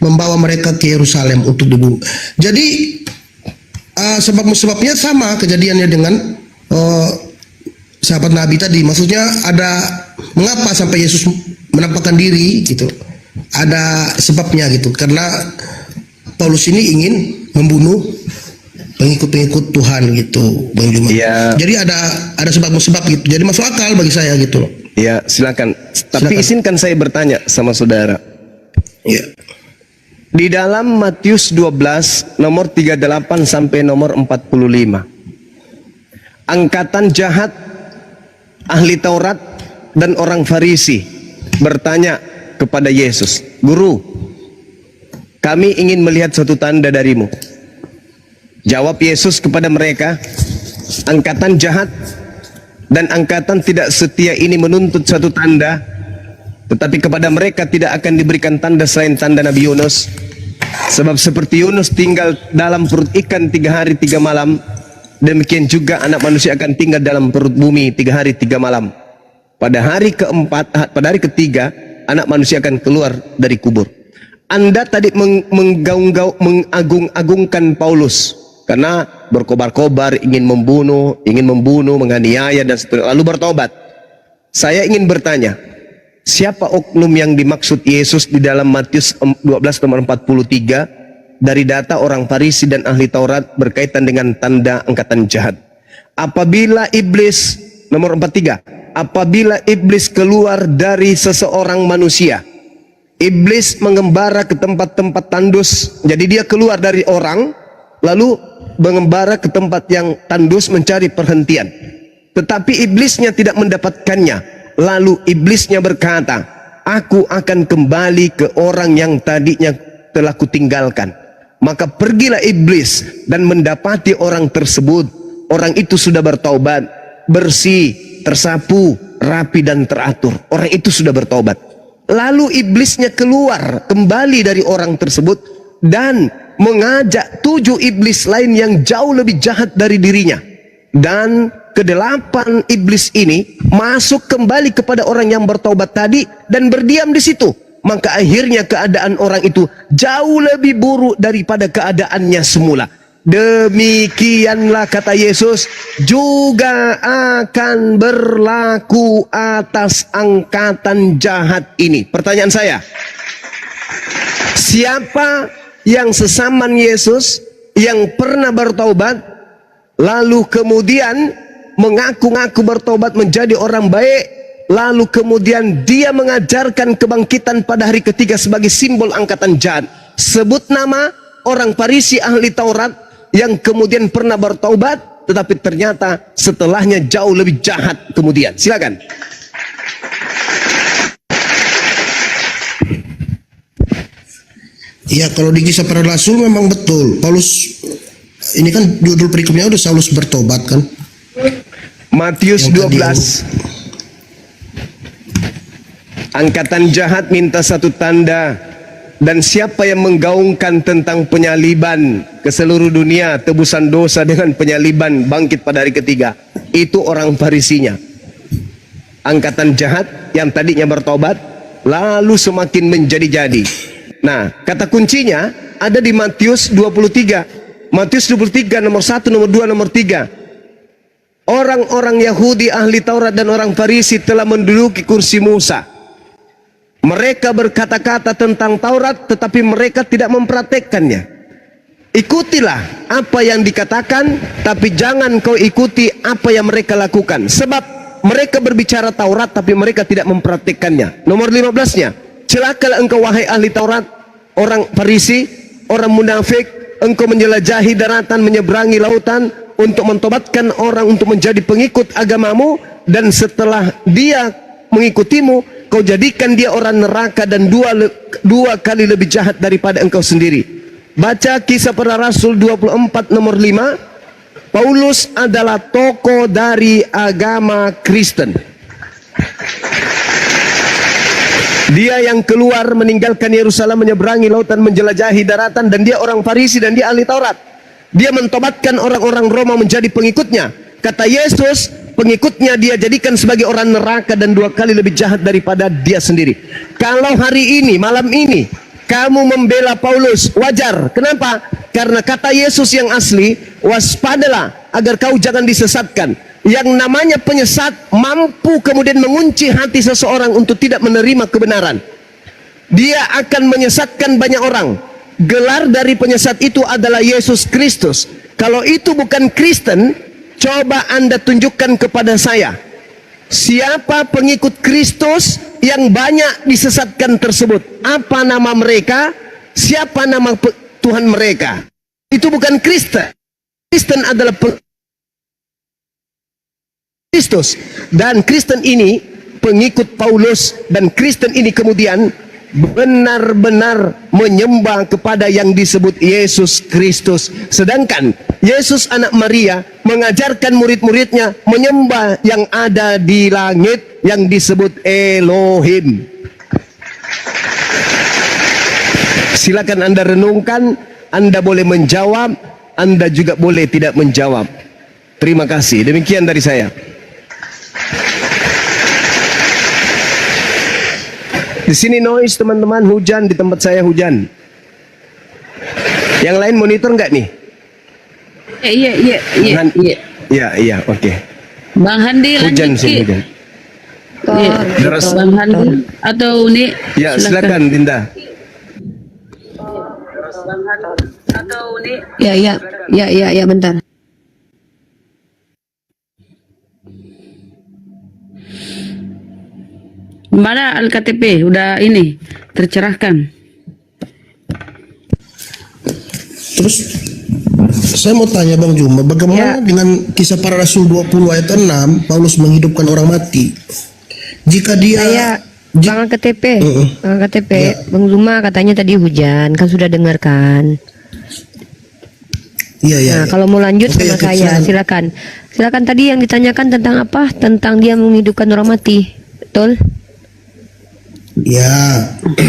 membawa mereka ke Yerusalem untuk dibunuh. Jadi sebabnya sama kejadiannya dengan sahabat Nabi tadi. Maksudnya ada mengapa sampai Yesus menampakkan diri gitu. Ada sebabnya gitu. Karena Paulus ini ingin membunuh pengikut-pengikut Tuhan gitu, Bang Juma. Ya. Jadi ada sebab gitu. Jadi masuk akal bagi saya gitu loh. Ya, silakan. Tapi izinkan saya bertanya sama saudara. Ya. Di dalam Matius 12 nomor 38 sampai nomor 45. Angkatan jahat ahli Taurat dan orang Farisi bertanya kepada Yesus, "Guru, kami ingin melihat suatu tanda darimu." Jawab Yesus kepada mereka, "Angkatan jahat dan angkatan tidak setia ini menuntut suatu tanda, tetapi kepada mereka tidak akan diberikan tanda selain tanda Nabi Yunus. Sebab seperti Yunus tinggal dalam perut ikan 3 hari 3 malam, demikian juga anak manusia akan tinggal dalam perut bumi 3 hari 3 malam. Pada hari keempat, pada hari ketiga anak manusia akan keluar dari kubur. Anda tadi mengagung-agungkan Paulus karena berkobar-kobar ingin membunuh, menganiaya dan seterusnya, lalu bertobat. Saya ingin bertanya, siapa oknum yang dimaksud Yesus di dalam Matius 12 nomor 43 dari data orang Farisi dan ahli Taurat berkaitan dengan tanda angkatan jahat? Apabila iblis, nomor 43, apabila iblis keluar dari seseorang manusia, iblis mengembara ke tempat-tempat tandus. Jadi dia keluar dari orang, lalu mengembara ke tempat yang tandus mencari perhentian. Tetapi iblisnya tidak mendapatkannya. Lalu iblisnya berkata, aku akan kembali ke orang yang tadinya telah kutinggalkan. Maka pergilah iblis dan mendapati orang tersebut. Orang itu sudah bertaubat, bersih, tersapu, rapi dan teratur. Orang itu sudah bertaubat. Lalu iblisnya keluar kembali dari orang tersebut dan mengajak 7 iblis lain yang jauh lebih jahat dari dirinya. Dan ke-8 iblis ini masuk kembali kepada orang yang bertaubat tadi dan berdiam di situ. Maka akhirnya keadaan orang itu jauh lebih buruk daripada keadaannya semula. Demikianlah kata Yesus juga akan berlaku atas angkatan jahat ini. Pertanyaan saya, siapa yang sesaman Yesus yang pernah bertobat lalu kemudian mengaku-ngaku bertobat menjadi orang baik, lalu kemudian dia mengajarkan kebangkitan pada hari ketiga sebagai simbol angkatan jahat? Sebut nama orang Farisi ahli Taurat yang kemudian pernah bertaubat tetapi ternyata setelahnya jauh lebih jahat kemudian. Silakan. Ya, kalau di Kisah Para Rasul memang betul. Paulus, ini kan judul perikopnya udah Saulus bertobat kan. Matius 12. Angkatan jahat minta satu tanda, dan siapa yang menggaungkan tentang penyaliban ke seluruh dunia, tebusan dosa dengan penyaliban, bangkit pada hari ketiga, itu orang Farisinya. Angkatan jahat yang tadinya bertobat lalu semakin menjadi-jadi. Nah, kata kuncinya ada di Matius 23. Matius 23 nomor 1, nomor 2, nomor 3. Orang-orang Yahudi ahli Taurat dan orang Farisi telah menduduki kursi Musa. Mereka berkata-kata tentang Taurat tetapi mereka tidak mempraktekkannya. Ikutilah apa yang dikatakan, tapi jangan kau ikuti apa yang mereka lakukan. Sebab mereka berbicara Taurat tapi mereka tidak mempraktekkannya. Nomor 15-nya, celakalah engkau wahai ahli Taurat, orang Farisi, orang munafik, engkau menjelajahi daratan, menyeberangi lautan untuk mentobatkan orang untuk menjadi pengikut agamamu, dan setelah dia mengikutimu, kau jadikan dia orang neraka dan dua kali lebih jahat daripada engkau sendiri. Baca Kisah Para Rasul 24 nomor 5. Paulus adalah tokoh dari agama Kristen. Dia yang keluar meninggalkan Yerusalem, menyeberangi lautan, menjelajahi daratan, dan dia orang Farisi dan dia ahli Taurat. Dia mentobatkan orang-orang Roma menjadi pengikutnya. Kata Yesus, pengikutnya dia jadikan sebagai orang neraka dan 2 kali lebih jahat daripada dia sendiri. Kalau hari ini, malam ini, kamu membela Paulus, wajar. Kenapa? Karena kata Yesus yang asli, waspadalah agar kau jangan disesatkan. Yang namanya penyesat mampu kemudian mengunci hati seseorang untuk tidak menerima kebenaran. Dia akan menyesatkan banyak orang. Gelar dari penyesat itu adalah Yesus Kristus. Kalau itu bukan Kristen, coba Anda tunjukkan kepada saya, siapa pengikut Kristus yang banyak disesatkan tersebut? Apa nama mereka? Siapa nama Tuhan mereka? Itu bukan Kristen. Kristen adalah Kristus. Dan Kristen ini pengikut Paulus, dan Kristen ini kemudian benar-benar menyembah kepada yang disebut Yesus Kristus. Sedangkan Yesus anak Maria mengajarkan murid-muridnya menyembah yang ada di langit yang disebut Elohim. Silakan Anda renungkan, Anda boleh menjawab, Anda juga boleh tidak menjawab. Terima kasih. Demikian dari saya. Di sini noise teman-teman, hujan di tempat saya hujan. Yang lain monitor nggak nih? Iya. Iya, oke. Bang Handi Hujan lanjut sih Ki. hujan. Iya. Bang Handi atau Uni? Ya, silakan Dinda. Ya, bentar. Mana Al-KTP? Udah ini tercerahkan. Terus saya mau tanya Bang Juma, bagaimana dengan kisah para rasul 20 ayat 6, Paulus menghidupkan orang mati? Jika dia Bang KTP, Bang Zuma katanya tadi hujan, kan sudah dengarkan. Iya. Nah, kalau mau lanjut Oke, sama saya, silakan. Silakan tadi yang ditanyakan tentang apa? Tentang dia menghidupkan orang mati. Betul? Ya.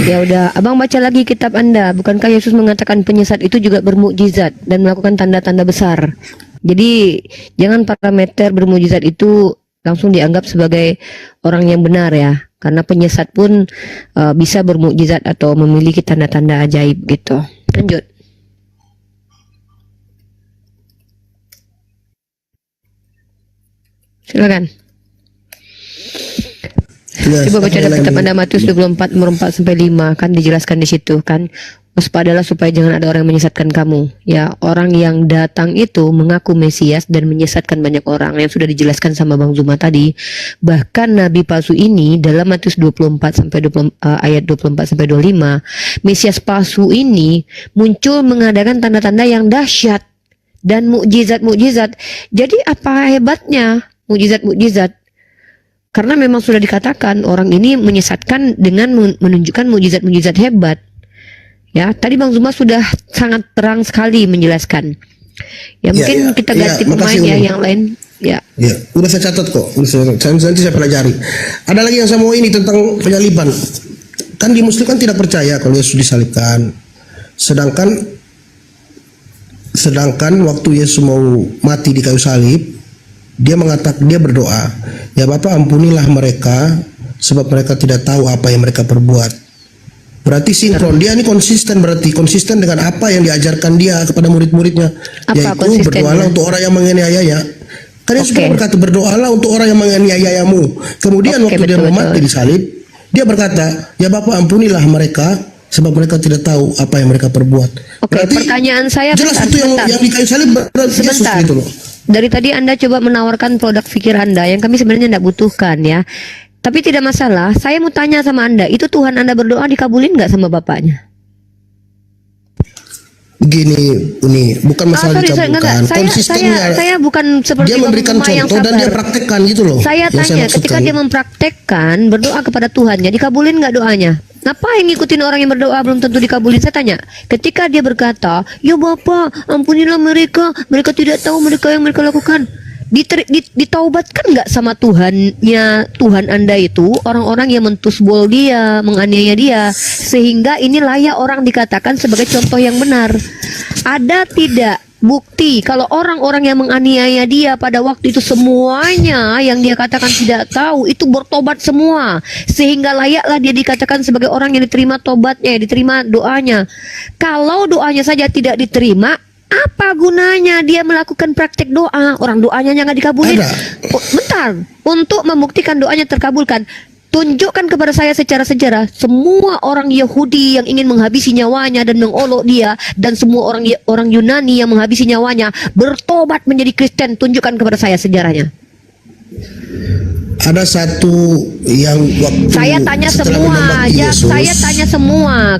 Ya udah, Abang baca lagi kitab Anda. Bukankah Yesus mengatakan penyesat itu juga bermukjizat dan melakukan tanda-tanda besar? Jadi, jangan parameter bermukjizat itu langsung dianggap sebagai orang yang benar ya. Karena penyesat pun bisa bermukjizat atau memiliki tanda-tanda ajaib gitu. Lanjut. Silakan. Coba baca dalam kitab Anda Matius 24 nomor 4 sampai 5, kan dijelaskan di situ kan. Waspadalah supaya jangan ada orang yang menyesatkan kamu. Ya, orang yang datang itu mengaku Mesias dan menyesatkan banyak orang, yang sudah dijelaskan sama Bang Zuma tadi. Bahkan nabi palsu ini dalam Matius 24 sampai 20, ayat 24 sampai 25, Mesias palsu ini muncul mengadakan tanda-tanda yang dahsyat dan mukjizat-mukjizat. Jadi apa hebatnya mukjizat-mukjizat? Karena memang sudah dikatakan orang ini menyesatkan dengan menunjukkan mukjizat-mukjizat hebat. Ya, tadi Bang Zuma sudah sangat terang sekali menjelaskan. Ya, mungkin kita ganti pemain ya, yang lain. Ya. Udah saya catat kok. Nanti saya pelajari. Ada lagi yang saya mau ini tentang penyaliban. Kan di Muslim kan tidak percaya kalau Yesus disalibkan. Sedangkan waktu Yesus mau mati di kayu salib, dia berdoa, ya Bapa ampunilah mereka sebab mereka tidak tahu apa yang mereka perbuat. Berarti sinkron, dia ini konsisten dengan apa yang diajarkan dia kepada murid-muridnya, yaitu berdoalah untuk orang yang menganiayanya. Kan Yesus berkata berdoalah untuk orang yang menganiayamu. Kemudian waktu dia mau mati di salib, dia berkata, ya Bapa ampunilah mereka sebab mereka tidak tahu apa yang mereka perbuat. Berarti pertanyaan saya jelas itu yang di kayu salib berarti Yesus gitu loh. Dari tadi Anda coba menawarkan produk pikir Anda yang kami sebenarnya tidak butuhkan ya. Tapi tidak masalah, saya mau tanya sama Anda, itu Tuhan Anda berdoa dikabulin nggak sama Bapaknya? Begini, ini bukan masalah dikabulkan, konsistennya. Saya bukan seperti dia memberikan contoh dan dia praktekkan gitu loh. Saya tanya, ketika dia mempraktekkan berdoa kepada Tuhannya, dikabulin nggak doanya? Ngapain ngikutin orang yang berdoa belum tentu dikabulin? Saya tanya, ketika dia berkata, ya Bapa, ampunilah mereka, mereka tidak tahu mereka yang mereka lakukan. Ditaubatkan nggak sama Tuhan Anda itu orang-orang yang mentusbol dia, menganiaya dia, sehingga ini layak orang dikatakan sebagai contoh yang benar. Ada tidak bukti kalau orang-orang yang menganiaya dia pada waktu itu semuanya yang dia katakan tidak tahu itu bertobat semua, sehingga layaklah dia dikatakan sebagai orang yang diterima tobatnya, diterima doanya. Kalau doanya saja tidak diterima, apa gunanya dia melakukan praktek doa? Orang doanya nggak dikabulin. Bentar, untuk membuktikan doanya terkabulkan, tunjukkan kepada saya secara sejarah semua orang Yahudi yang ingin menghabisi nyawanya dan mengolok dia, dan semua orang Yunani yang menghabisi nyawanya bertobat menjadi Kristen. Tunjukkan kepada saya sejarahnya. Ada satu yang waktu saya tanya semua, ya, saya tanya semua.